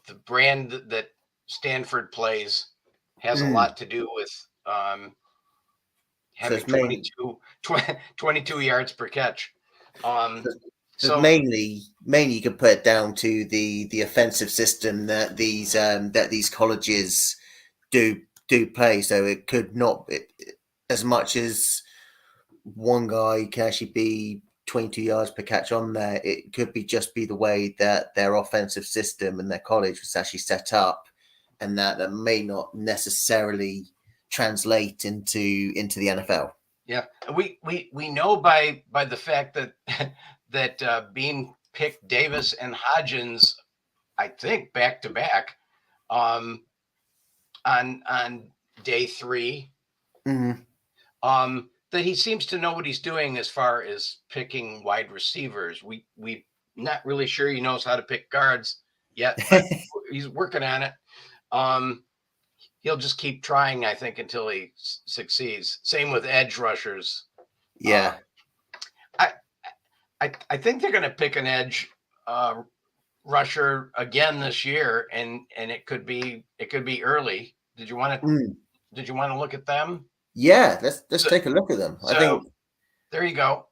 the brand that Stanford plays has a lot to do with having 22 yards per catch. So mainly you can put it down to the offensive system that these colleges do play. So it could not as much as one guy can actually be 22 yards per catch on there. It could be the way that their offensive system and their college was actually set up, and that may not necessarily translate into the NFL. Yeah, we know by the fact that Bean picked Davis and Hodgins, I think back to back, on day 3. That he seems to know what he's doing as far as picking wide receivers. We not really sure he knows how to pick guards yet, but he's working on it. He'll just keep trying, I think, until he succeeds. Same with edge rushers. Yeah. I think they're going to pick an edge rusher again this year, and it could be early. Did you want to look at them? Yeah, let's take a look at them. I So think there you go.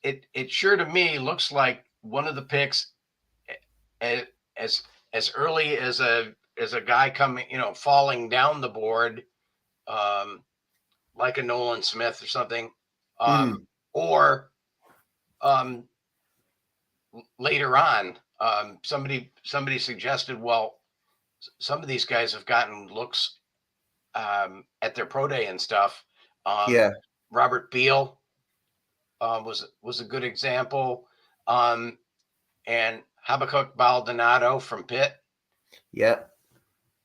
It sure to me looks like one of the picks as early as a guy coming, falling down the board, like a Nolan Smith or something, or later on. Somebody suggested, well, some of these guys have gotten looks at their pro day and stuff. yeah. Robert Beal was a good example, and Habakkuk Baldonado from Pitt. Yeah.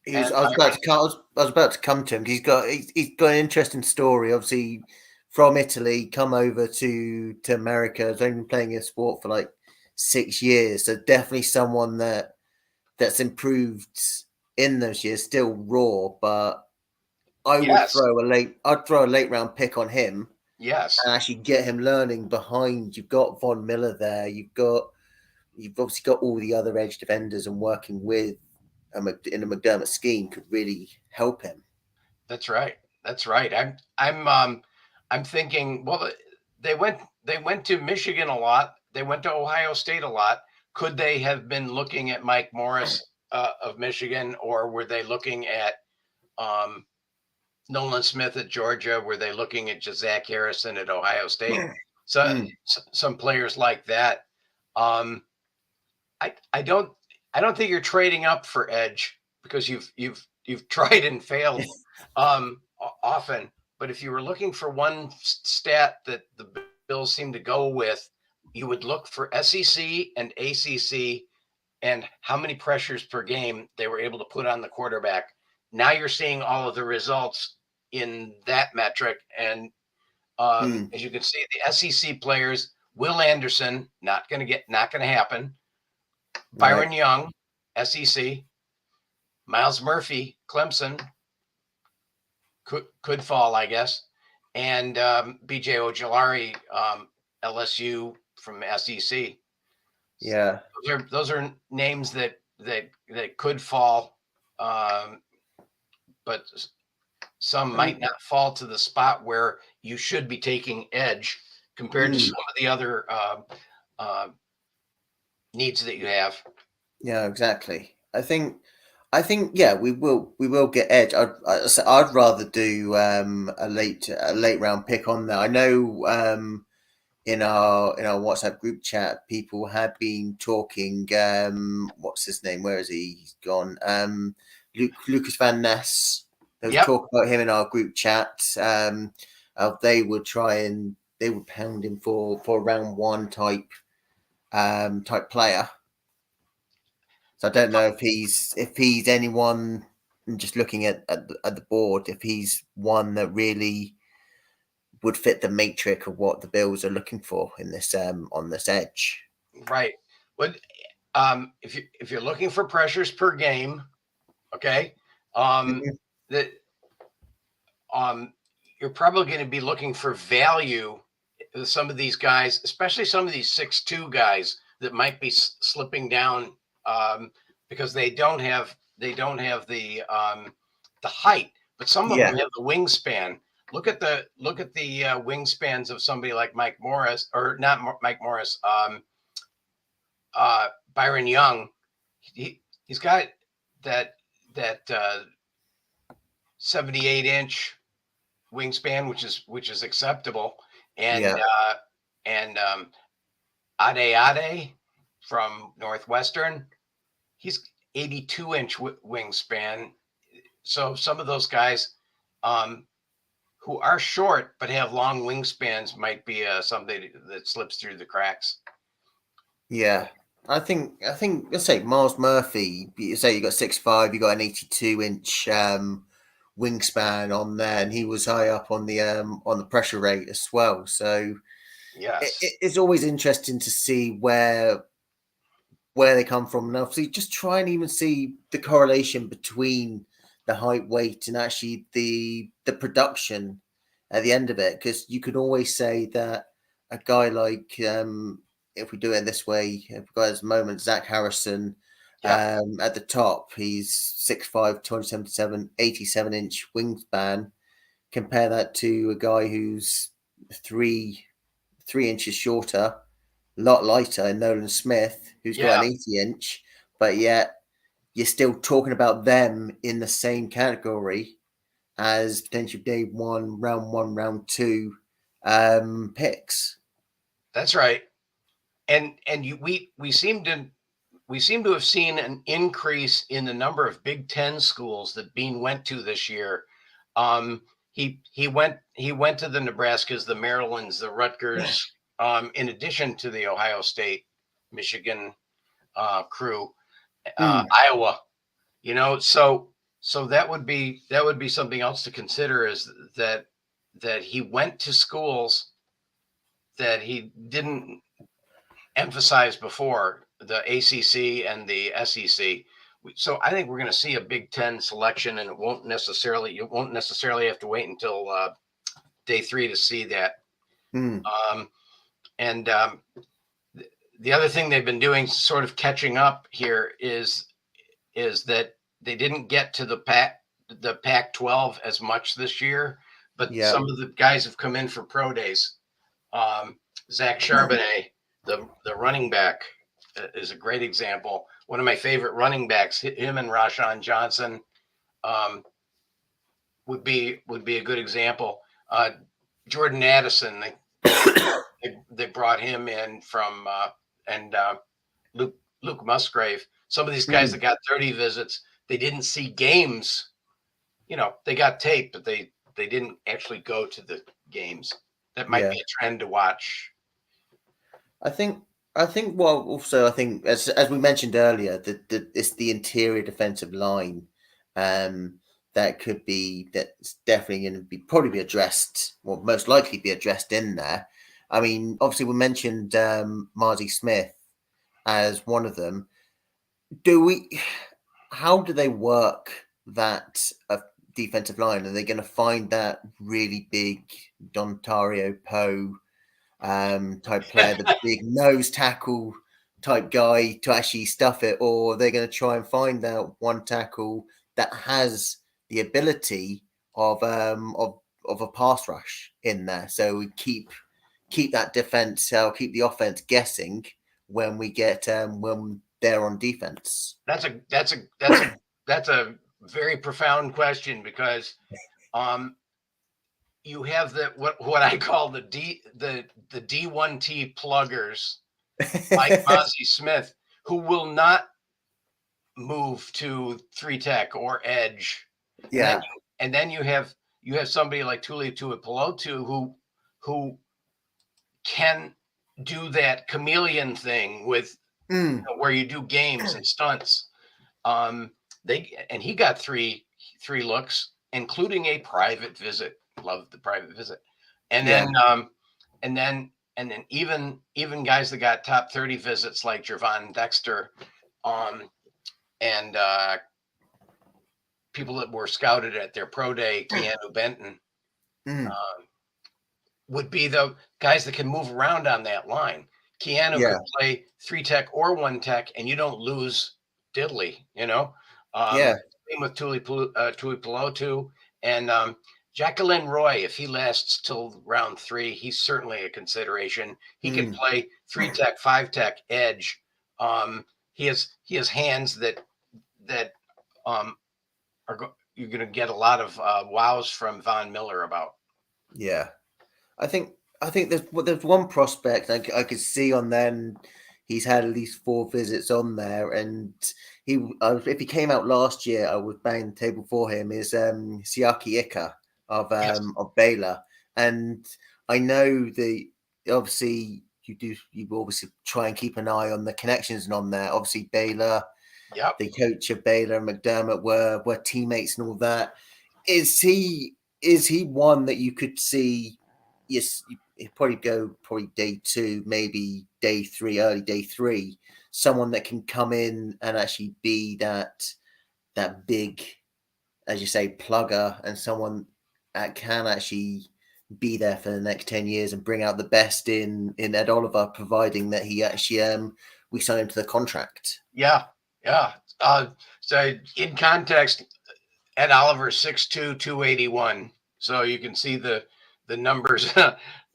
I was about to come to him because he's got an interesting story. Obviously, from Italy, come over to America. Has only been playing a sport for like 6 years, so definitely someone that's improved in those years. Still raw, but I'd throw a late round pick on him. Yes, and actually get him learning behind. You've got Von Miller there. You've obviously got all the other edge defenders, and working with in a McDermott scheme could really help him. That's right. I'm thinking. Well, they went to Michigan a lot. They went to Ohio State a lot. Could they have been looking at Mike Morris of Michigan, or were they looking at Nolan Smith at Georgia? Were they looking at Zach Harrison at Ohio State? So some players like that. I don't think you're trading up for edge because you've tried and failed often. But if you were looking for one stat that the Bills seem to go with, you would look for SEC and ACC and how many pressures per game they were able to put on the quarterback. Now you're seeing all of the results in that metric. And as you can see, the SEC players, Will Anderson, not going to happen. Byron Right. Young, SEC. Miles Murphy, Clemson, could fall, I guess. And BJ Ojolari, LSU from SEC. Yeah. Those are names that could fall, but some might not fall to the spot where you should be taking edge compared to some of the other needs that you have. Yeah, exactly. I think yeah, we will get edge. I'd rather do a late round pick on there. I know in our WhatsApp group chat, people had been talking. What's his name? Where is he? He's gone. Lucas Van Ness. There was talk about him in our group chat. They would pound him for round one type player. So I don't know if he's anyone. Just looking at the board, if he's one that really would fit the matrix of what the Bills are looking for in this on this edge. Right. But if you're looking for pressures per game, okay, that you're probably going to be looking for value. Some of these guys, especially some of these 6'2" guys that might be slipping down because they don't have the height, but some of them have the wingspan. Look at the wingspans of somebody like Mike Morris, or not Mike Morris, Byron Young. He's got that 78-inch wingspan, which is acceptable, and Ade from Northwestern, he's 82-inch wingspan. So some of those guys who are short but have long wingspans might be something that slips through the cracks. Yeah, I think let's say Miles Murphy. You say you got 6'5", you got an 82-inch wingspan on there, and he was high up on the pressure rate as well. So yes, it's always interesting to see where where they come from, and obviously just try and even see the correlation between the height, weight, and actually the production at the end of it. Because you could always say that a guy like if we do it this way, if we got at the moment Zach Harrison Yeah. at the top, he's 6'5", 277, 87-inch wingspan. Compare that to a guy who's 3 inches shorter, a lot lighter, Nolan Smith, who's got Yeah. an 80-inch, but yet you're still talking about them in the same category as potential day one, round two picks. That's right. And we seem to have seen an increase in the number of Big Ten schools that Bean went to this year. He went to the Nebraskas, the Marylands, the Rutgers, in addition to the Ohio State, Michigan crew, Iowa. So that would be something else to consider, is that he went to schools that he didn't emphasize before, the ACC and the SEC. So I think we're going to see a Big Ten selection, and you won't necessarily have to wait until day 3 to see that. And the other thing they've been doing, sort of catching up here, is that they didn't get to the Pac-12 as much this year, but some of the guys have come in for pro days. Zach Charbonnet, the running back, is a great example. One of my favorite running backs, him and Rashawn Johnson, would be a good example. Jordan Addison, they brought him in from and Luke Musgrave. Some of these guys that got 30 visits, they didn't see games. They got tape, but they didn't actually go to the games. That might be a trend to watch. I think well, also I think as we mentioned earlier, that it's the interior defensive line that's definitely going to probably be addressed, or most likely be addressed in there. I mean, obviously we mentioned Marzi Smith as one of them. How do they work that defensive line? Are they going to find that really big Dontario Poe type player, the big nose tackle type guy to actually stuff it, or they're going to try and find out one tackle that has the ability of a pass rush in there, so we keep that defense, keep the offense guessing when we get when they're on defense. That's a very profound question, because you have what I call the D1T pluggers, like Mozzie Smith, who will not move to 3 tech or edge. And then you have somebody like Tuli Tuipulotu who can do that chameleon thing with where you do games and stunts. He got three looks, including a private visit. Loved the private visit. And then even guys that got top 30 visits, like Jervon Dexter, and people that were scouted at their pro day, Keanu Benton, would be the guys that can move around on that line. Keanu could play 3 tech or 1 tech, and you don't lose diddly, Same with Tuipulotu, and Jacqueline Roy. If he lasts till round 3, he's certainly a consideration. He can play 3 tech, 5 tech, edge. He has hands that you're going to get a lot of wows from Von Miller about. Yeah, I think there's one prospect I could see on there, and he's had at least 4 visits on there, and if he came out last year, I would bang the table for him. Is Siaki Ika of Baylor, and I know obviously you obviously try and keep an eye on the connections and on there. Obviously Baylor, the coach of Baylor and McDermott were teammates and all that. Is he one that you could see? Yes, he'd probably go day 2, maybe day 3, early day 3, someone that can come in and actually be that big, as you say, plugger, and someone that can actually be there for the next 10 years and bring out the best in Ed Oliver, providing that he actually we sign him to the contract. Yeah. So in context, Ed Oliver 6'2", 281. So you can see the numbers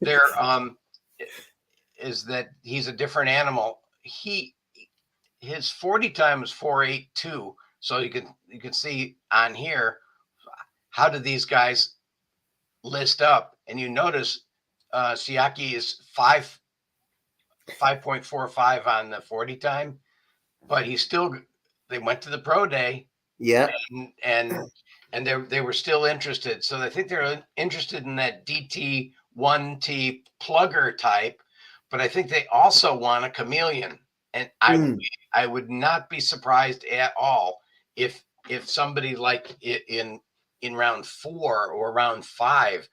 there. Is that he's a different animal. His 40 time was 4.82. So you can see on here, how do these guys list up? And you notice Siaki is 5.45 on the 40 time, but they went to the pro day. Yeah. And they were still interested. So I think they're interested in that DT1T plugger type, but I think they also want a chameleon. And I would not be surprised at all if somebody like in round 4 or round 5,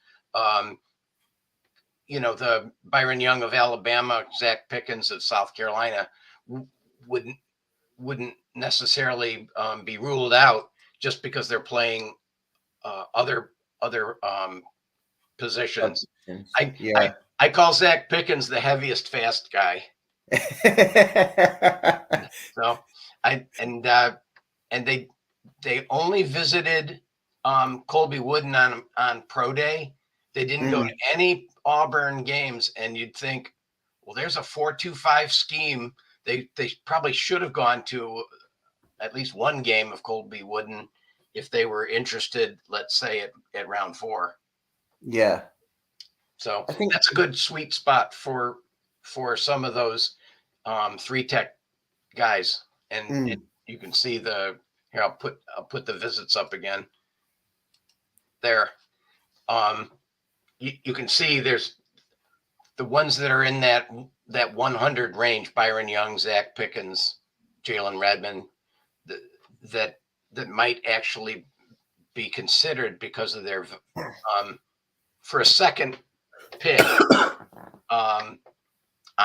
the Byron Young of Alabama, Zach Pickens of South Carolina wouldn't necessarily be ruled out just because they're playing other positions. I call Zach Pickens the heaviest fast guy. So they only visited Colby Wooden on pro day. They didn't go to any Auburn games, and you'd think, well, there's a 4-2-5 scheme. They probably should have gone to at least one game of Colby Wooden if they were interested, let's say at round 4. Yeah. So I think that's a good sweet spot for some of those 3-tech guys. And you can see here, I'll put the visits up again there. You can see there's the ones that are in that 100 range: Byron Young, Zach Pickens, Jalen Redmond, that might actually be considered because of their for a second pick on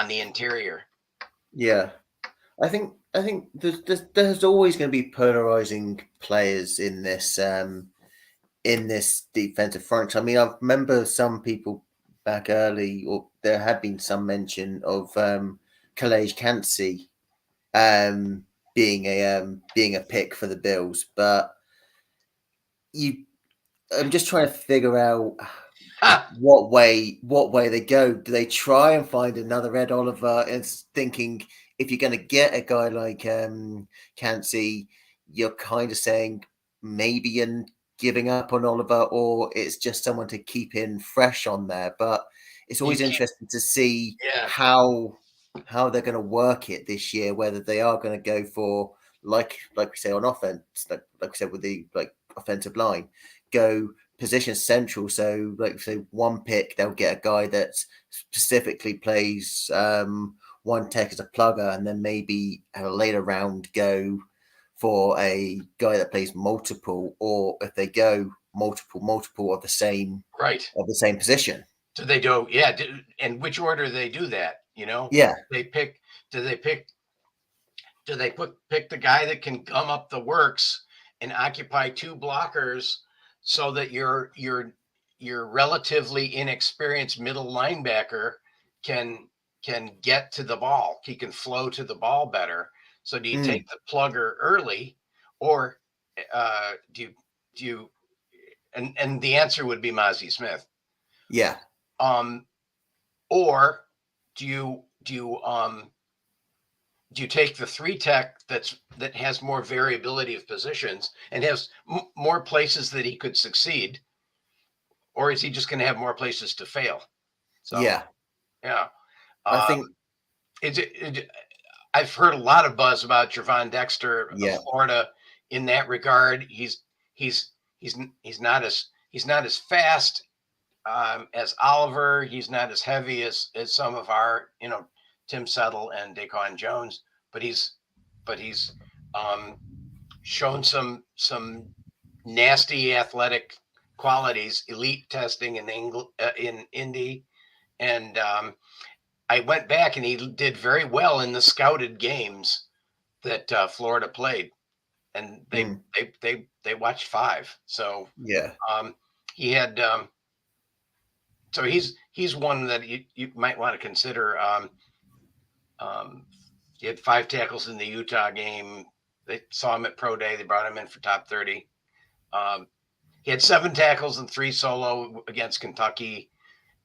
the interior. Yeah, I think there's always going to be polarizing players in this defensive front. I mean, I remember some people back early, or there had been some mention of Calais Cansey being a pick for the Bills, but I'm just trying to figure out what way they go. Do they try and find another Ed Oliver? And thinking, if you're going to get a guy like Cansey, you're kind of saying maybe you're giving up on Oliver, or it's just someone to keep in fresh on there. But it's always interesting to see how they're going to work it this year, whether they are going to go for, like we say on offense, like we said with the offensive line, go position central. So like say one pick, they'll get a guy that specifically plays one tech as a plugger, and then maybe at a later round go for a guy that plays multiple, or if they go multiple of the same position. Do they do? Yeah. And which order they do that? Yeah. Pick the guy that can gum up the works and occupy 2 blockers, so that your relatively inexperienced middle linebacker can get to the ball. He can flow to the ball better. So do you take the plugger early, or do you and the answer would be Mozzie Smith. Yeah. Or do you take the 3-tech that has more variability of positions and has more places that he could succeed, or is he just going to have more places to fail? So yeah. I think I've heard a lot of buzz about Javon Dexter of Florida in that regard. He's not as fast as Oliver. He's not as heavy as some of our, Tim Settle and Daquan Jones, but he's shown some nasty athletic qualities, elite testing in Indy, and I went back and he did very well in the scouted games that Florida played, and they watched 5. So Yeah. he had so he's one that you might want to consider. He had 5 tackles in the Utah game. They saw him at Pro Day. They brought him in for top 30. He had 7 tackles and 3 solo against Kentucky,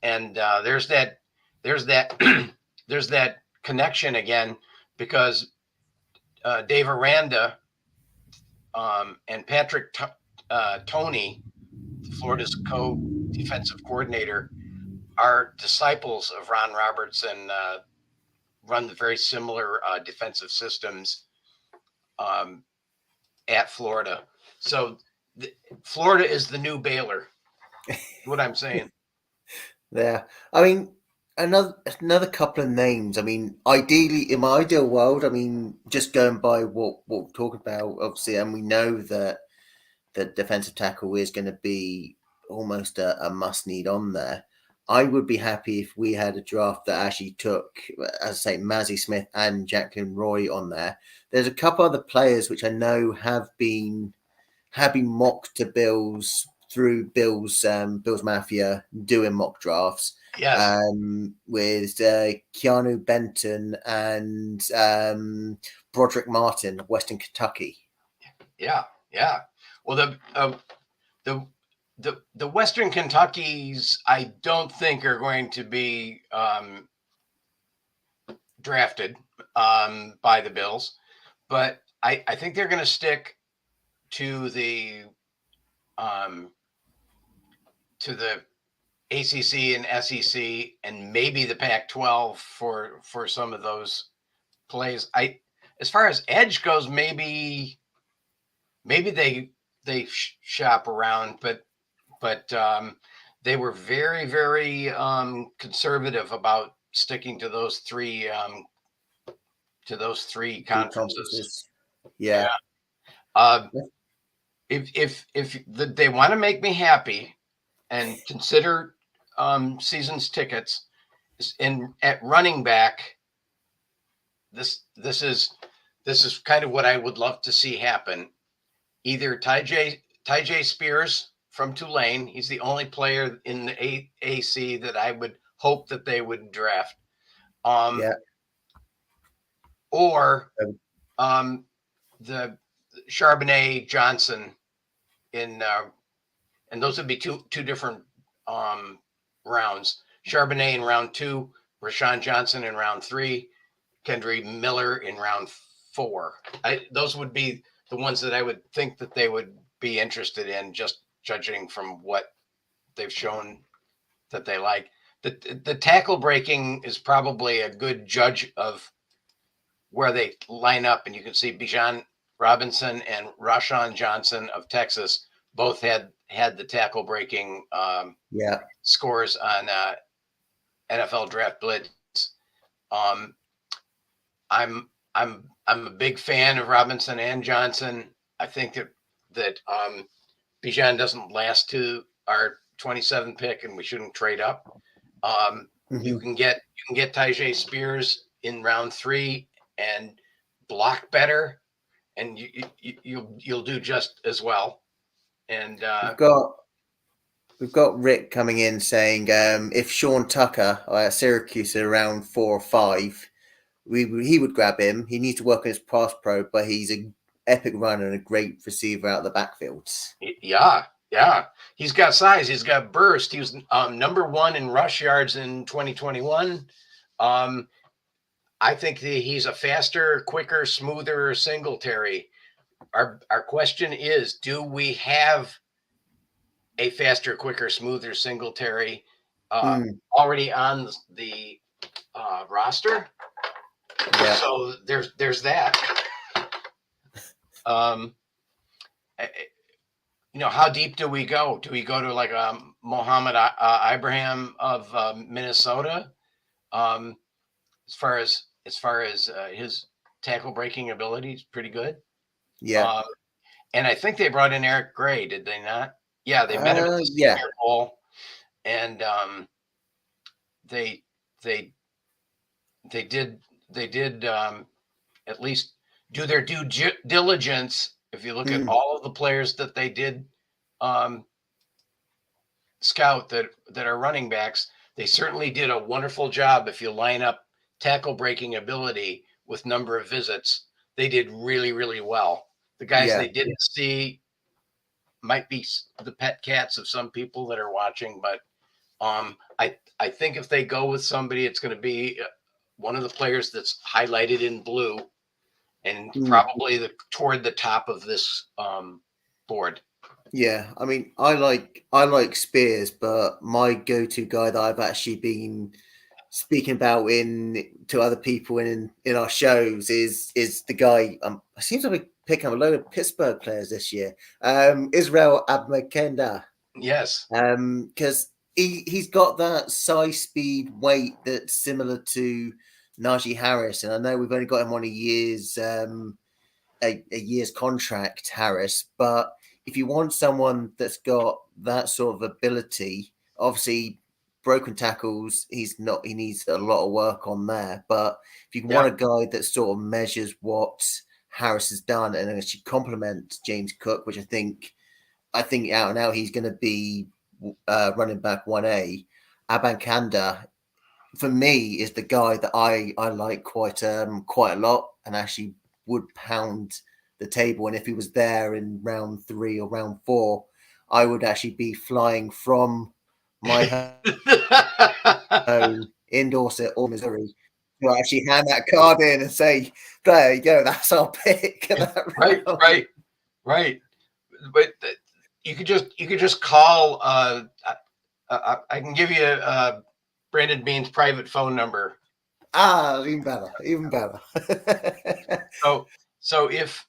and there's that there's that connection again, because Dave Aranda and Patrick Toney, Florida's co-defensive coordinator, are disciples of Ron Roberts and run the very similar defensive systems at Florida. So Florida is the new Baylor. What I'm saying. Yeah. I mean, another couple of names. I mean, ideally, in my ideal world, I mean, just going by what we're talking about, obviously, and we know that the defensive tackle is going to be almost a must need on there. I would be happy if we had a draft that actually took, as I say, Mazzy Smith and Jacqueline Roy on there. There's a couple other players which I know have been mocked to Bills through Bills Mafia doing mock drafts. Yes. With Keanu Benton and Broderick Martin of Western Kentucky. Yeah. Well, the Western Kentuckies, I don't think are going to be drafted by the Bills, but I think they're going to stick to the ACC and SEC and maybe the Pac-12 for some of those plays. As far as edge goes, maybe they shop around, but they were very, very conservative about sticking to those three conferences. Yeah. If they want to make me happy and consider season's tickets at running back, this is kind of what I would love to see happen. Either Tyjae Spears from Tulane. He's the only player in the AAC that I would hope that they would draft. Or the Charbonnet Johnson and those would be two different rounds. Charbonnet in round 2, Rashawn Johnson in round 3, Kendry Miller in round 4. Those would be the ones that I would think that they would be interested in, just judging from what they've shown that they like. The tackle breaking is probably a good judge of where they line up, and you can see Bijan Robinson and Rashawn Johnson of Texas both had the tackle breaking scores on NFL Draft Blitz. I'm a big fan of Robinson and Johnson. I think that Bijan doesn't last to our 27 pick, and we shouldn't trade up. You can get Tyjae Spears in round 3 and block better, and you'll do just as well. And we've got Rick coming in saying if Sean Tucker at Syracuse at around 4 or 5, he would grab him. He needs to work on his pass pro, but he's an epic runner and a great receiver out of the backfields. Yeah. He's got size. He's got burst. He was number 1 in rush yards in 2021. I think he's a faster, quicker, smoother Singletary. Our question is, do we have a faster, quicker, smoother Singletary already on the roster? Yeah. So there's that. How deep do we go? Do we go to like Mohammed Ibrahim of Minnesota? As far as his tackle breaking ability, is pretty good. Yeah. And I think they brought in Eric Gray, did they not? Yeah, they met him at the Senior Bowl, and they they did at least do their due diligence. If you look at all of the players that they did scout that are running backs, they certainly did a wonderful job. If you line up tackle breaking ability with number of visits, they did really, really well. The guys Yeah. they didn't see might be the pet cats of some people that are watching, but I think if they go with somebody, it's going to be one of the players that's highlighted in blue, and probably toward the top of this board. Yeah, I mean, I like Spears, but my go-to guy that I've actually been speaking about to other people in our shows is the guy. It seems like we picking up a load of Pittsburgh players this year. Israel Abmakenda. Yes. Because he's got that size, speed, weight that's similar to Najee Harris, and I know we've only got him on a year's contract, Harris, but if you want someone that's got that sort of ability, obviously broken tackles, he needs a lot of work on there. But if you want a guy that sort of measures what Harris has done and actually complement James Cook, which I think out and out he's going to be running back 1A, Abankanda for me is the guy that I like quite a lot and actually would pound the table. And if he was there in round 3 or round 4, I would actually be flying from my home in Dorset or Missouri to actually hand that card in and say, there you go, that's our pick. Right. But you could just call. I can give you Brandon Bean's private phone number. Even better. So if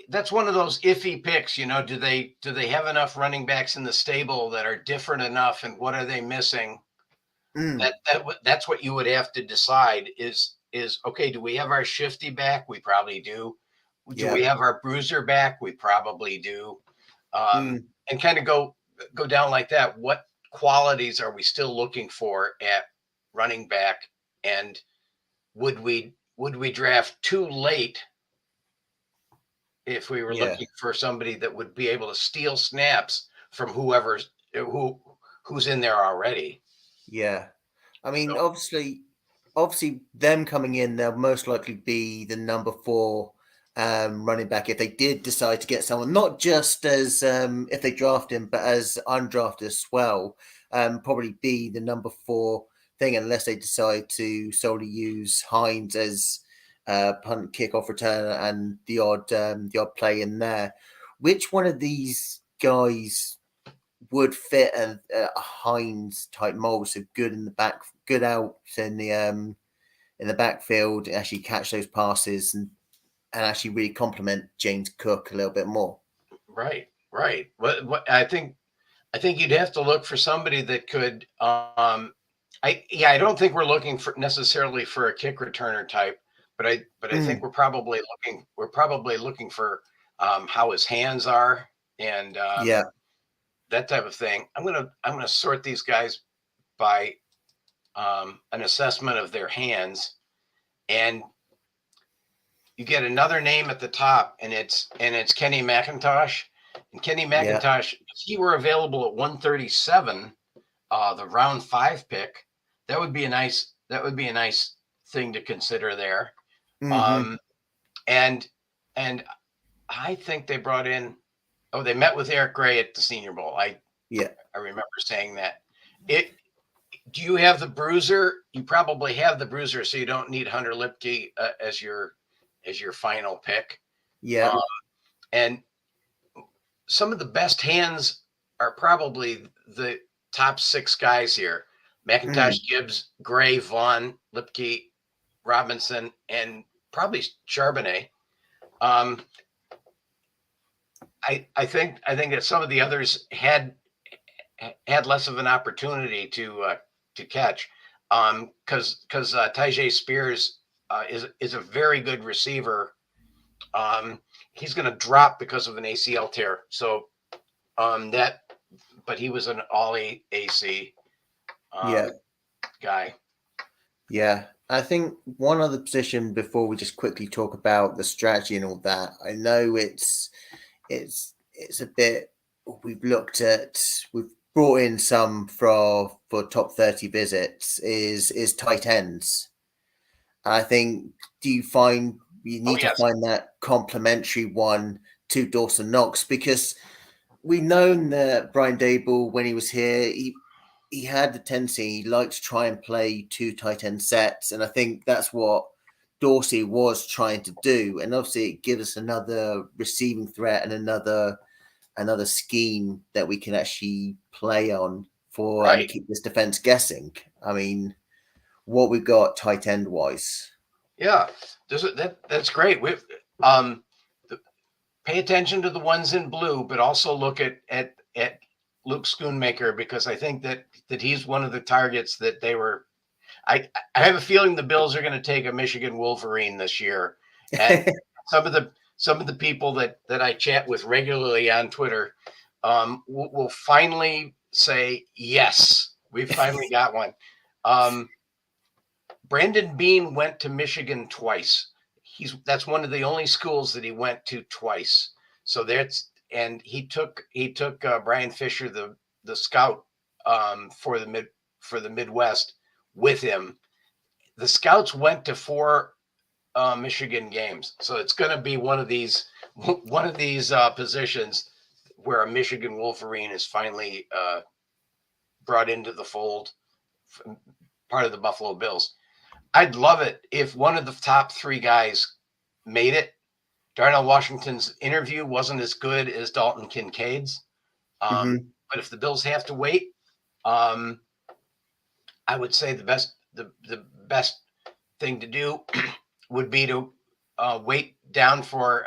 that's one of those iffy picks, do they have enough running backs in the stable that are different enough, and what are they missing? That's what you would have to decide is okay, do we have our shifty back? We probably do. Do we have our bruiser back? We probably do. And kind of go down like that. What qualities are we still looking for at running back? And would we draft too late if we were looking for somebody that would be able to steal snaps from who's in there already? Yeah. I mean, obviously them coming in, they'll most likely be the number 4 running back if they did decide to get someone, not just as if they draft him, but as undrafted as well. Probably be the number 4 thing unless they decide to solely use Hines as punt, kickoff returner, and the odd play in there. Which one of these guys would fit a Hines type mold? So good in the back, good out in the backfield, actually catch those passes and actually really complement James Cook a little bit more. Right. What I think you'd have to look for somebody that could. I don't think we're looking for necessarily for a kick returner type, but I think we're probably looking for how his hands are and that type of thing. I'm gonna sort these guys by an assessment of their hands, and you get another name at the top, and it's Kenny McIntosh. And Kenny McIntosh, if he were available at 137, the round 5 pick, that would be a nice thing to consider there. And I think they brought in. Oh, they met with Eric Gray at the Senior Bowl. I remember saying that. Do you have the bruiser? You probably have the bruiser, so you don't need Hunter Lipke as your final pick. And some of the best hands are probably the top 6 guys here: McIntosh, Gibbs, Gray, Vaughn, Lipke, Robinson, and probably Charbonnet. I think that some of the others had less of an opportunity to catch, because Tyjae Spears is a very good receiver. He's going to drop because of an ACL tear. So but he was an all AC. guy. Yeah. I think one other position before we just quickly talk about the strategy and all that. I know it's a bit we've brought in some for top 30 visits is tight ends. I think do you find you Oh need to yes, find that complementary one to Dawson Knox because we've known that Brian Dable when he was here he had the tendency he liked to try and play two tight end sets, and I think that's what Dorsey was trying to do. And obviously, it gives us another receiving threat and another scheme that we can actually play on for and right. keep this defense guessing. I mean, what we got tight end wise. Yeah, that's great. Um, pay attention to the ones in blue, but also look at Luke Schoonmaker because I think that he's one of the targets that they were. I have a feeling the Bills are going to take a Michigan Wolverine this year, and some of the people that I chat with regularly on Twitter will finally say yes, we finally got one. Brandon Bean went to Michigan twice. That's one of the only schools that he went to twice. So he took Brian Fisher, the scout for the Midwest, with him. The scouts went to 4 Michigan games, so it's going to be one of these positions where a Michigan Wolverine is finally brought into the fold, part of the Buffalo Bills. I'd love it if one of the top 3 guys made it. Darnell Washington's interview wasn't as good as Dalton Kincaid's, Mm-hmm. but if the Bills have to wait, I would say the best thing to do would be to wait down for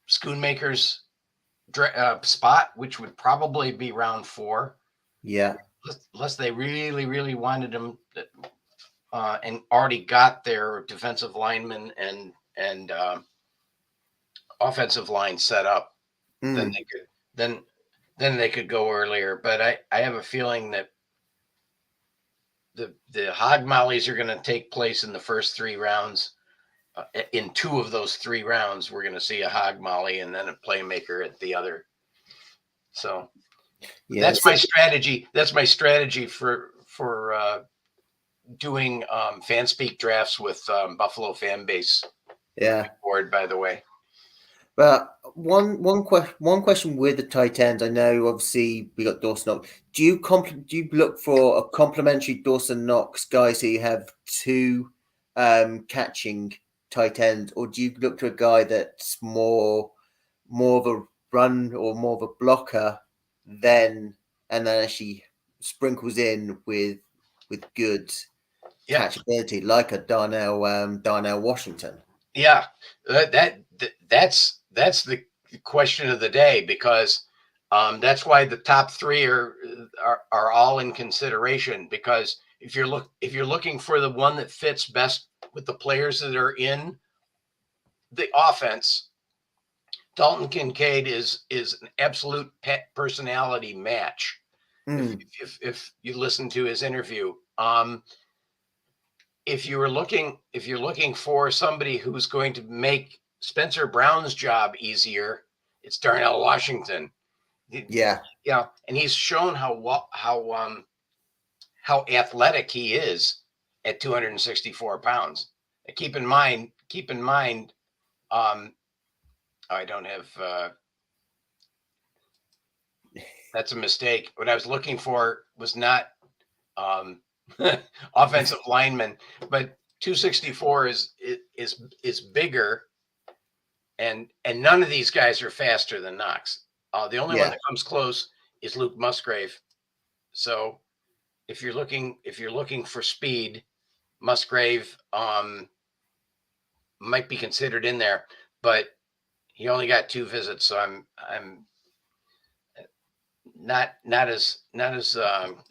Schoonmaker's spot, which would probably be round 4. Yeah. Unless they really, really wanted him and already got their defensive lineman and offensive line set up, then they could then they could go earlier. But I have a feeling that the hog mollies are going to take place in the first 3 rounds. In 2 of those 3 rounds, we're going to see a hog molly and then a playmaker at the other. So Yeah, that's my strategy. That's my strategy for doing fan speak drafts with Buffalo fan base. Yeah. Board, by the way. But one question with the tight ends, I know obviously we got Dawson Knox. Do you look for a complementary Dawson Knox guy so you have 2 catching tight ends, or do you look to a guy that's more of a run or more of a blocker then actually sprinkles in with good catchability like a Darnell Washington? Yeah, that's the question of the day because that's why the top 3 are all in consideration. Because if you're looking for the one that fits best with the players that are in the offense, Dalton Kincaid is an absolute pet personality match. If you listen to his interview, if you're looking for somebody who's going to make Spencer Brown's job easier, it's Darnell Washington. Yeah, and he's shown how athletic he is at 264 pounds. And keep in mind, I don't have. That's a mistake. What I was looking for was not offensive lineman, but 264 is bigger, and none of these guys are faster than Knox. The only one that comes close is Luke Musgrave. So if you're looking for speed, Musgrave might be considered in there, but he only got 2 visits, so I'm not as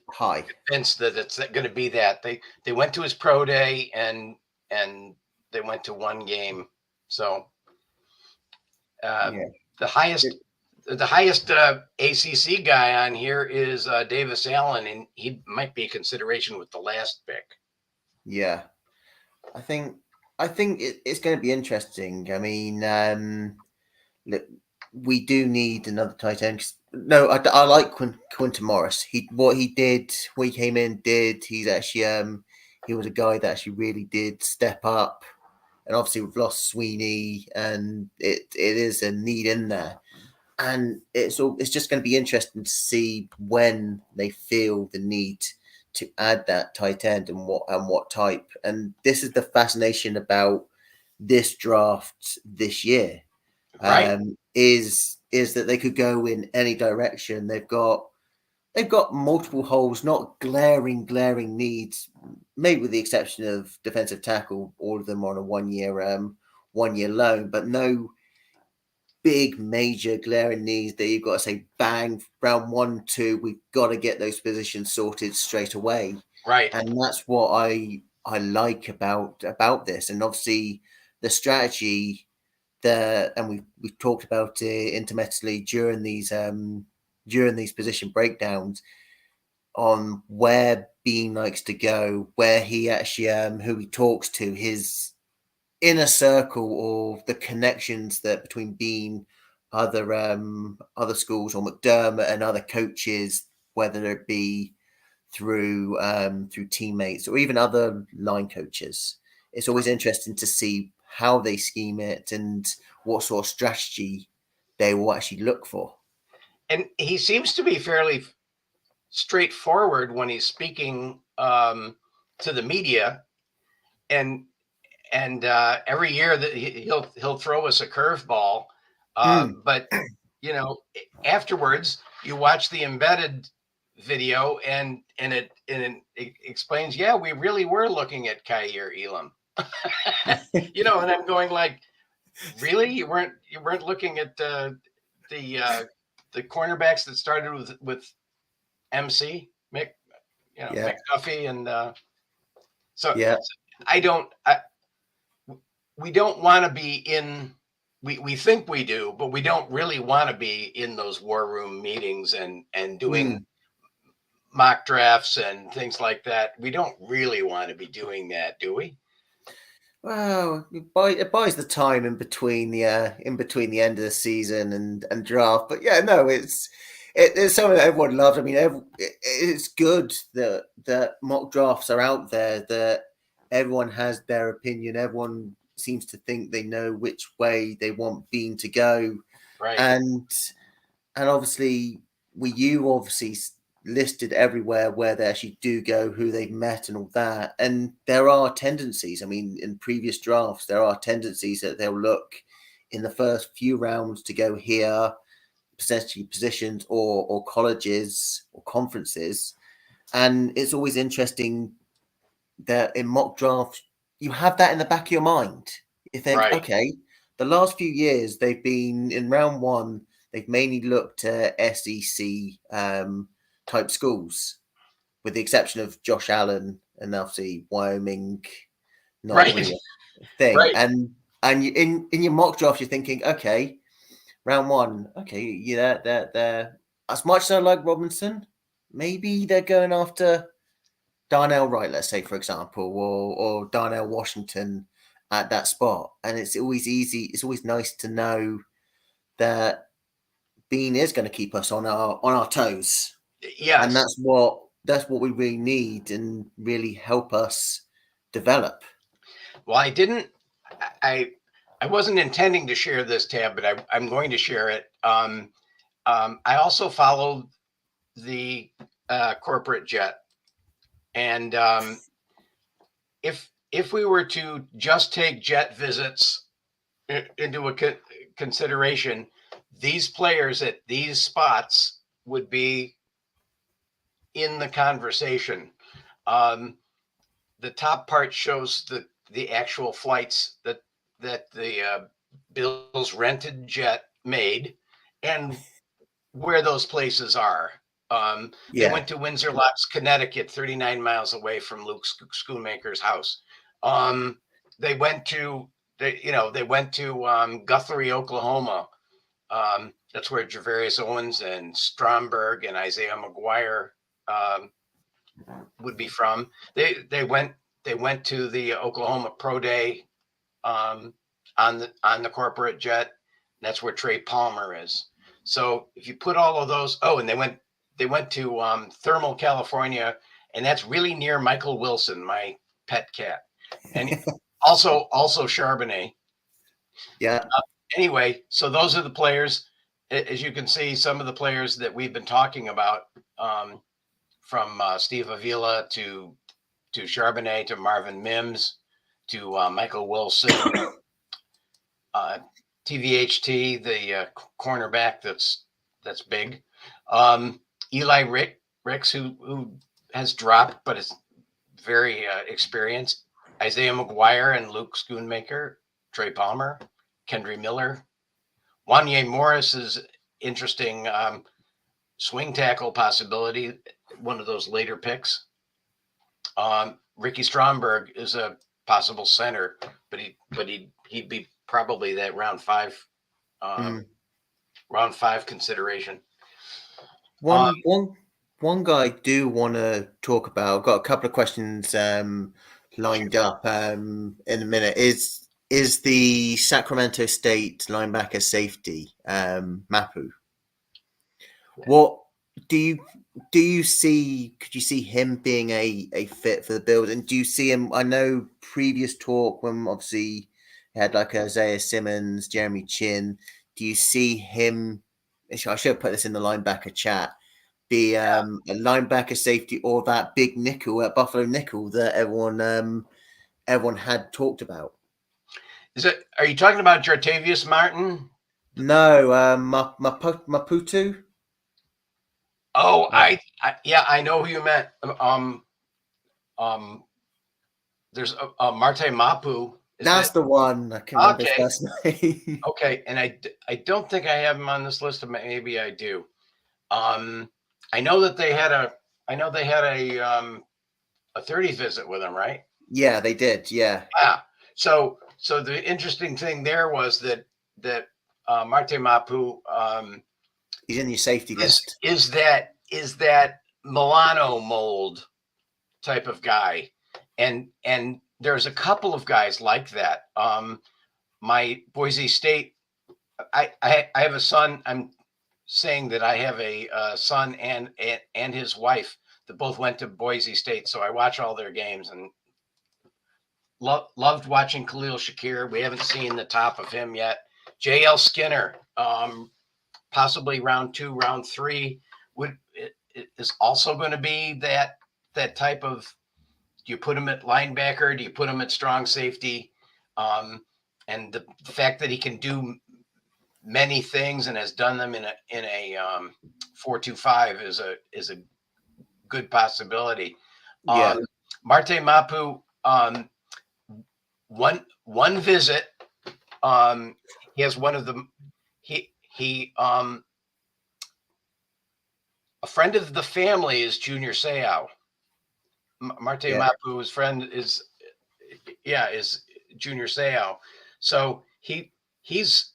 high convinced that it's going to be that. They went to his pro day and they went to 1 game. So the highest The highest ACC guy on here is Davis Allen, and he might be a consideration with the last pick. Yeah, I think it's going to be interesting. I mean, look, we do need another tight end. No, I like Quinton Morris. What he did, what he came in, he's actually he was a guy that actually really did step up. And obviously we've lost Sweeney, and it is a need in there. And it's just going to be interesting to see when they feel the need to add that tight end and what type. And this is the fascination about this draft this year. Right. Is that they could go in any direction. They've got multiple holes, not glaring needs, maybe with the exception of defensive tackle. All of them on a 1 year loan, but no big major glaring needs that you've got to say bang round 1, 2. We've got to get those positions sorted straight away. Right. And that's what I like about this. And obviously the strategy there, and we've talked about it intermittently during these position breakdowns on where Bean likes to go, where he actually who he talks to, his inner circle, or the connections that between Bean, other schools, or McDermott and other coaches, whether it be through teammates or even other line coaches. It's always interesting to see how they scheme it and what sort of strategy they will actually look for. And he seems to be fairly straightforward when he's speaking to the media, and every year that he'll throw us a curveball, but afterwards you watch the embedded video and it explains, yeah, we really were looking at Kaiir Elam. And I'm going like, really, you weren't looking at the cornerbacks that started with MC McDuffie, and we don't want to be in. We think we do, but we don't really want to be in those war room meetings and doing mock drafts and things like that. We don't really want to be doing that, do we? Well, it buys the time in between the end of the season and draft. But yeah, no, it's something that everyone loves. I mean, it's good that mock drafts are out there, that everyone has their opinion. Everyone seems to think they know which way they want Bean to go. Right. And obviously, you obviously listed everywhere where they actually do go, who they've met and all that. And there are tendencies. I mean, in previous drafts, there are tendencies that they'll look in the first few rounds to go here, potentially positions or colleges or conferences. And it's always interesting that in mock drafts, you have that in the back of your mind. You think, okay, the last few years they've been in round 1, they've mainly looked at SEC type schools, with the exception of Josh Allen and obviously Wyoming, not really a thing. Right. And in your mock draft, you're thinking, okay, round 1, okay, yeah, they're as much as I like Robinson, maybe they're going after Darnell Wright, let's say, for example, or Darnell Washington at that spot. And it's always nice to know that Bean is going to keep us on our toes. Yes. And that's what we really need and really help us develop. Well, I wasn't intending to share this tab, but I'm going to share it. I also followed the corporate jet, and if we were to just take jet visits into a consideration, these players at these spots would be in the conversation. The top part shows the actual flights that the Bills rented jet made and where those places are. They went to Windsor Locks, Connecticut, 39 miles away from Luke Schoonmaker's house. They went to Guthrie, Oklahoma, That's where Javarius Owens and Stromberg and Isaiah McGuire would be from. They went to the Oklahoma Pro Day on the corporate jet. That's where Trey Palmer is. So if you put all of those, and they went to Thermal, California, and that's really near Michael Wilson, my pet cat, and also Charbonnet. Yeah. Anyway, so those are the players. As you can see, some of the players that we've been talking about, from Steve Avila to Charbonnet to Marvin Mims to Michael Wilson, TVHT, the cornerback that's big, Eli Ricks, who has dropped but is very experienced, Isaiah McGuire and Luke Schoonmaker, Trey Palmer, Kendry Miller, Wanye Morris is interesting swing tackle possibility, one of those later picks. Ricky Stromberg is a possible center, but he'd be probably that round five consideration. One guy I do want to talk about. I've got a couple of questions lined up in a minute. Is the Sacramento State linebacker safety Mapu? What do you see? Could you see him being a fit for the Bills? And do you see him? I know previous talk when obviously he had like Isaiah Simmons, Jeremy Chin. Do you see him? I should have put this in the linebacker chat. Be a linebacker safety or that big nickel at Buffalo nickel that everyone had talked about. Are you talking about Jartavius Martin? No, Maputo. Oh, I know who you meant. There's Marte Mapu. That's the one. I can remember his first name. Okay, and I don't think I have him on this list. Maybe I do. I know that they had a 30 visit with him, right? Yeah, they did. Yeah. So the interesting thing there was that Marte Mapu he's in your safety list. Is that Milano mold type of guy, and there's a couple of guys like that. My Boise State, I have a son. I'm saying that I have a son and his wife that both went to Boise State, so I watch all their games and loved watching Khalil Shakir. We haven't seen the top of him yet. J.L. Skinner, possibly round 2, round 3, is also going to be that type of. Do you put him at linebacker? Do you put him at strong safety? And the fact that he can do many things and has done them in a 4-2-5 is a good possibility. Yeah. Marte Mapu, one visit. He has one of the a friend of the family is Junior Seau. Marte Mapu's friend is Junior Seau. So he's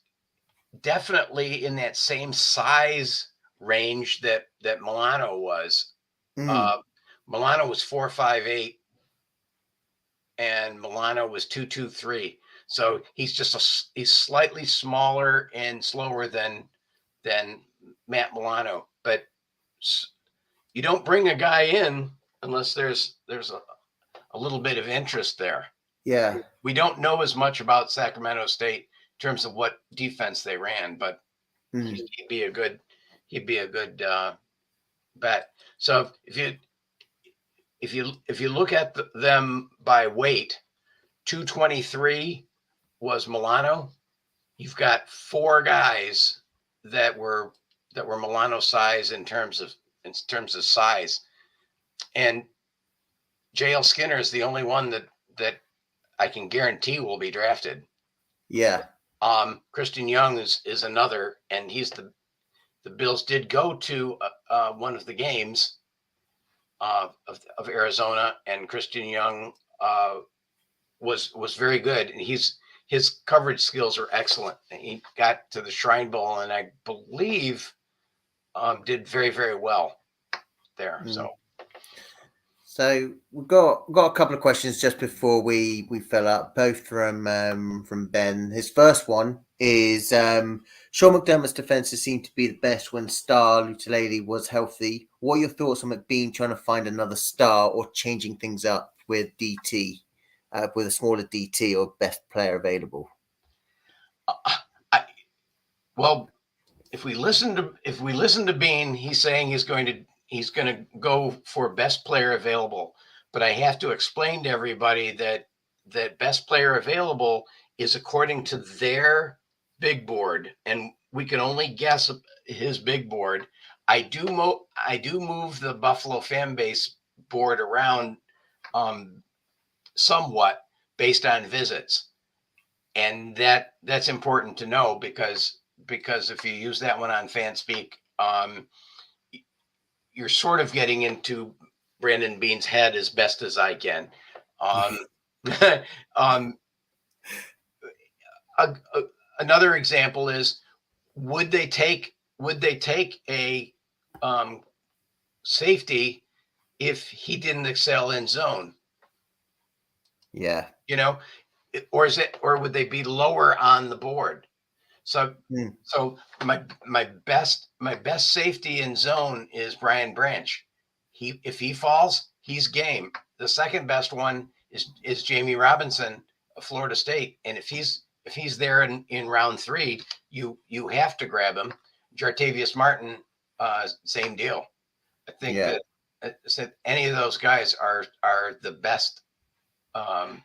definitely in that same size range that Milano was. Milano was 4'5'8", and Milano was 2'2'3". So he's he's slightly smaller and slower than Matt Milano. But you don't bring a guy in unless there's a little bit of interest there. Yeah. We don't know as much about Sacramento State in terms of what defense they ran, but he'd be a good bet. So if you look at them by weight, 223 was Milano. You've got 4 guys that were Milano size in terms of size, and J.L. Skinner is the only one that I can guarantee will be drafted. Yeah. Christian Young is another, and he's the Bills did go to one of the games of Arizona, and Christian Young was very good, and he's his coverage skills are excellent. He got to the Shrine Bowl, and I believe did very, very well there. So we've got a couple of questions just before we fill up, both from Ben. His first one is Sean McDermott's defenses seem to be the best when Star Lutulele was healthy. What are your thoughts on McBean trying to find another star or changing things up with DT, with a smaller DT or best player available? Well, if we listen to Bean, he's saying he's going to go for best player available. But I have to explain to everybody that best player available is according to their big board, and we can only guess his big board. I do move the Buffalo fan base board around somewhat based on visits, and that's important to know because if you use that one on FanSpeak, you're sort of getting into Brandon Bean's head as best as I can. Another example is, would they take a safety if he didn't excel in zone? Yeah. Or would they be lower on the board? So my best safety in zone is Brian Branch. If he falls, he's game. The second best one is Jamie Robinson of Florida State, and if he's there in round 3, you have to grab him. Jartavius Martin, same deal. I think that any of those guys are the best on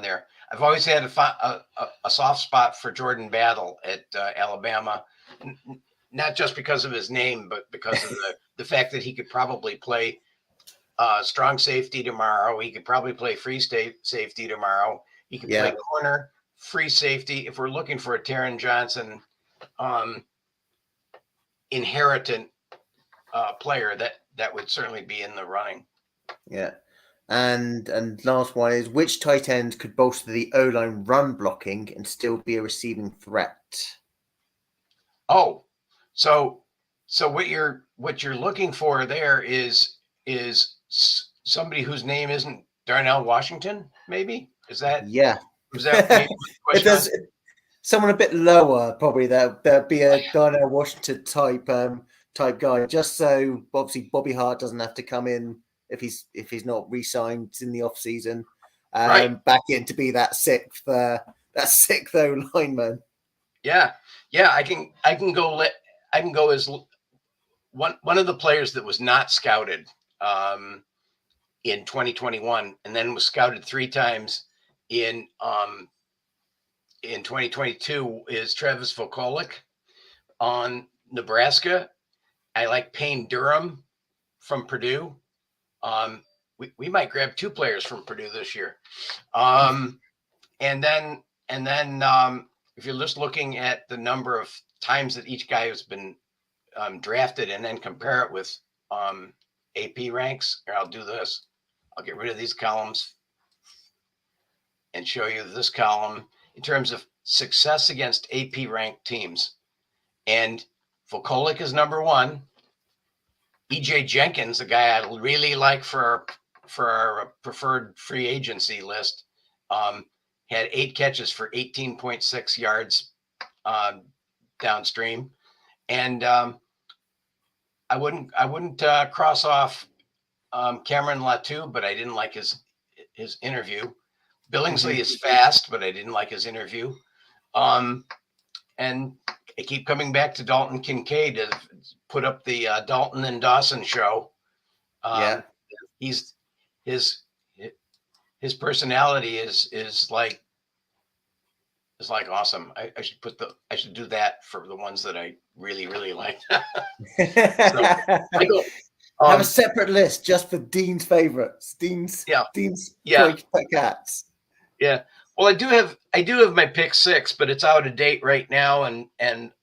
there. I've always had a soft spot for Jordan Battle at Alabama, not just because of his name, but because of the fact that he could probably play strong safety tomorrow. He could probably play free safety tomorrow. He could play corner, free safety. If we're looking for a Taron Johnson inheritant player, that would certainly be in the running. Yeah. And last one is, which tight end could bolster the O-line run blocking and still be a receiving threat? Oh, so what you're looking for there is somebody whose name isn't Darnell Washington, maybe? Is that maybe if there's someone a bit lower, probably there'd be a Darnell Washington type guy, just so obviously Bobby Hart doesn't have to come in if he's not re-signed in the off season, back in to be that sixth O lineman. Yeah, I can go as one of the players that was not scouted in 2021 and then was scouted 3 times in 2022 is Travis Vokolek on Nebraska. I like Payne Durham from Purdue. We might grab 2 players from Purdue this year. And then if you're just looking at the number of times that each guy has been drafted and then compare it with AP ranks, or I'll do this. I'll get rid of these columns and show you this column in terms of success against AP ranked teams. And Vokolek is number 1. EJ Jenkins, a guy I really like for our preferred free agency list, had 8 catches for 18.6 yards downstream. And I wouldn't cross off Cameron Latu, but I didn't like his interview. Billingsley is fast, but I didn't like his interview. And I keep coming back to Dalton Kincaid to put up the Dalton and Dawson show. His personality is like awesome. I should do that for the ones that I really, really like. Have a separate list just for Dean's favorites. Dean's cats. Yeah. Well, I do have my pick 6, but it's out of date right now, and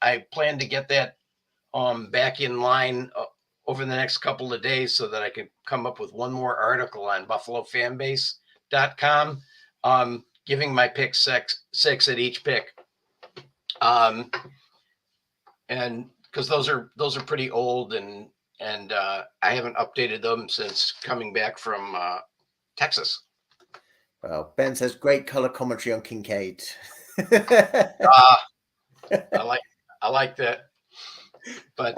I plan to get that back in line over the next couple of days so that I can come up with one more article on BuffaloFanbase.com. giving my pick six at each pick. And because those are pretty old, and I haven't updated them since coming back from Texas. Well, Ben says great color commentary on Kincaid. I like that. But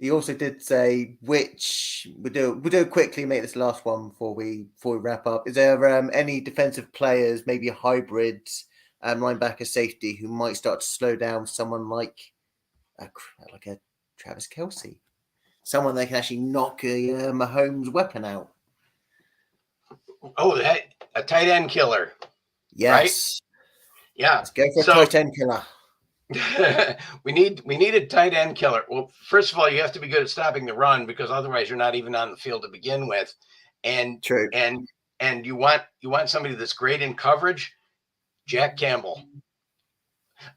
he also did say which we'll do quickly, make this last one before we wrap up. Is there any defensive players, maybe a hybrid linebacker safety, who might start to slow down someone like a Travis Kelce, someone that can actually knock a Mahomes weapon out? Oh, that a tight end killer. Yes. Right? Yeah. Let's go for a tight end killer. we need a tight end killer. Well, first of all, you have to be good at stopping the run, because otherwise you're not even on the field to begin with. And true. And you want somebody that's great in coverage. Jack Campbell.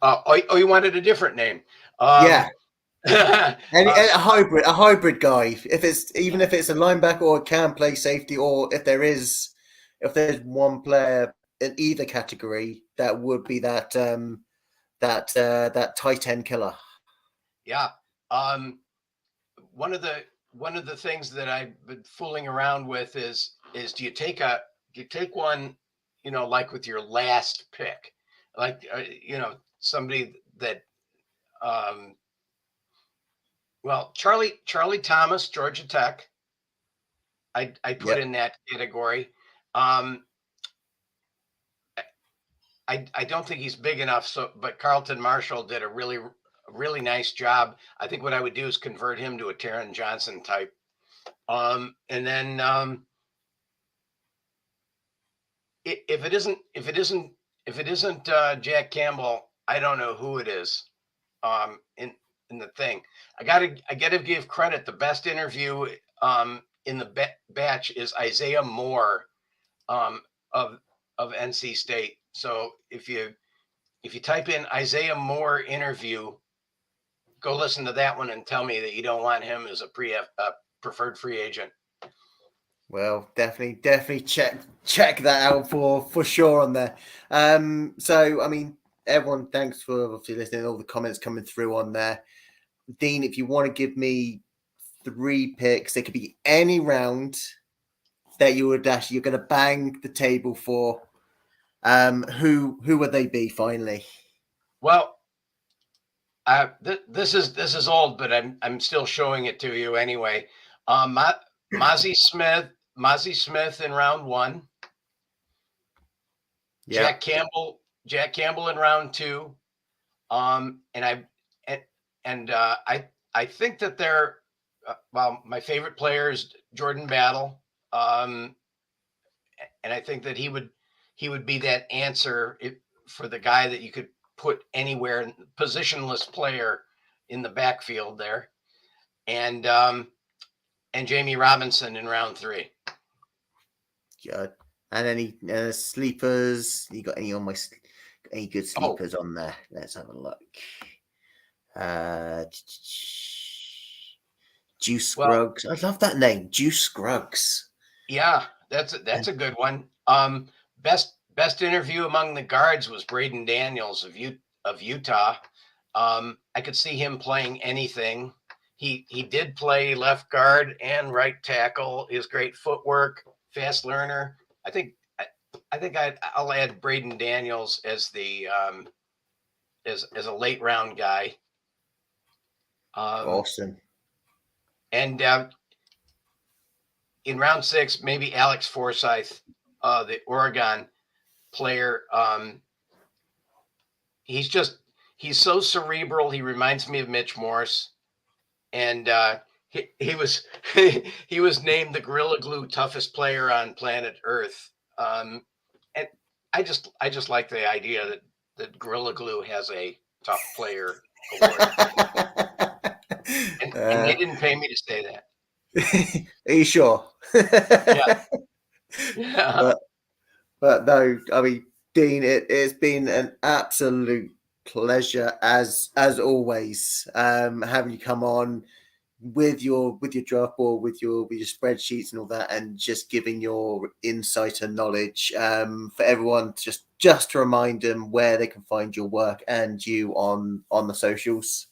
You wanted a different name. Yeah. And a hybrid guy. If it's a linebacker or can play safety, or if there's one player in either category, that would be that tight end killer. Yeah. One of the things that I've been fooling around with is do you take one, like with your last pick, like somebody that well, Charlie Thomas, Georgia Tech, I put in that category. I don't think he's big enough. But Carlton Marshall did a really nice job. I think what I would do is convert him to a Taron Johnson type. And then if it isn't Jack Campbell, I don't know who it is. In the thing, I gotta give credit. The best interview in the batch is Isaiah Moore of NC State. So if you type in Isaiah Moore interview, go listen to that one and tell me that you don't want him as a preferred free agent. Well, definitely check that out for sure on there. So I mean, everyone, thanks for obviously listening. All the comments coming through on there. Dean, if you want to give me 3 picks, it could be any round that you're going to bang the table for. Who would they be finally? Well, this is old, but I'm still showing it to you anyway. Mozzie Smith in round 1. Yeah. Jack Campbell in round 2. I think that they're my favorite player is Jordan Battle. And I think that he would be that answer for the guy that you could put anywhere, positionless player in the backfield there. And Jamie Robinson in round 3. Good. And any sleepers? You got any good sleepers on there? Let's have a look. Juice Scruggs. I love that name, Juice Scruggs. Yeah, that's a good one. Best interview among the guards was Braden Daniels of Utah. I could see him playing anything. He did play left guard and right tackle. His great footwork, fast learner. I think I'll add Braden Daniels as the as a late round guy. Awesome. And in round 6, maybe Alex Forsyth, the Oregon player. He's so cerebral. He reminds me of Mitch Morse, and he was he was named the Gorilla Glue toughest player on planet Earth. And I just like the idea that Gorilla Glue has a tough player award. And they didn't pay me to say that. Are you sure? Yeah. But no, I mean, Dean, it's been an absolute pleasure as always having you come on. with your draft board, with your spreadsheets and all that, and just giving your insight and knowledge for everyone, just to remind them where they can find your work and you on the socials.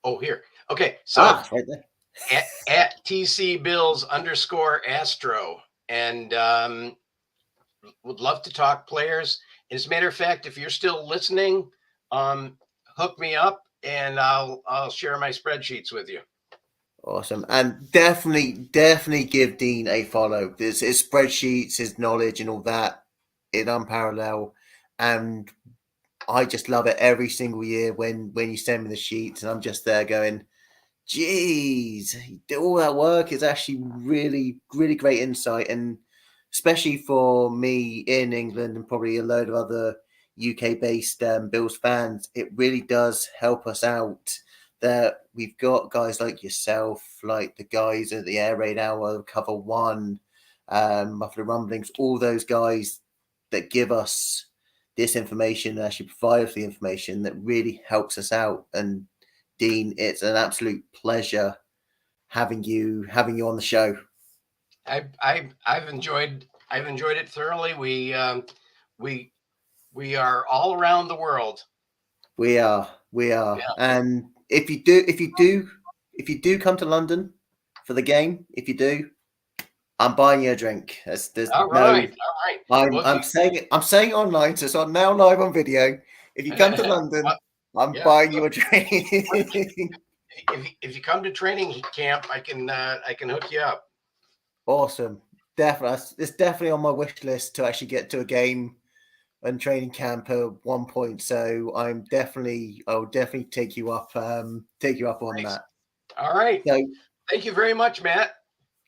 Oh, here. Okay, so it's right there. at TC Bills _Astro, and would love to talk players. As a matter of fact, if you're still listening, hook me up and I'll share my spreadsheets with you. Awesome. And definitely give Dean a follow. His spreadsheets, his knowledge and all that is unparalleled. And I just love it every single year when you send me the sheets and I'm just there going, geez, all that work is actually really, really great insight. And especially for me in England and probably a load of other UK-based Bills fans, it really does help us out that we've got guys like yourself, like the guys at the Air Raid Hour, Cover One, Buffalo Rumblings, all those guys that give us this information, actually provide us the information that really helps us out. And Dean, it's an absolute pleasure having you on the show. I've enjoyed it thoroughly. We are all around the world. We are. Yeah. And if you do come to London for the game, if you do, I'm buying you a drink. All right. I'm saying it online, so it's on now live on video. If you come to London, I'm buying you a drink. If you come to training camp, I can hook you up. Awesome. Definitely. It's definitely on my wish list to actually get to a game and training camp at one point. So I'll definitely take you up on that. All right. So thank you very much, Matt.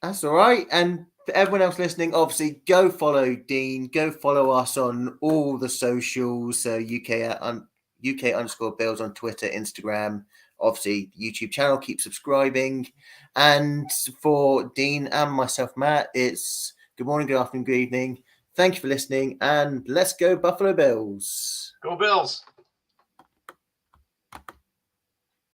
That's all right. And for everyone else listening, obviously go follow Dean, go follow us on all the socials. So UK _Bills on Twitter, Instagram, obviously the YouTube channel, keep subscribing. And for Dean and myself, Matt, it's good morning, good afternoon, good evening. Thank you for listening, and let's go Buffalo Bills. Go Bills.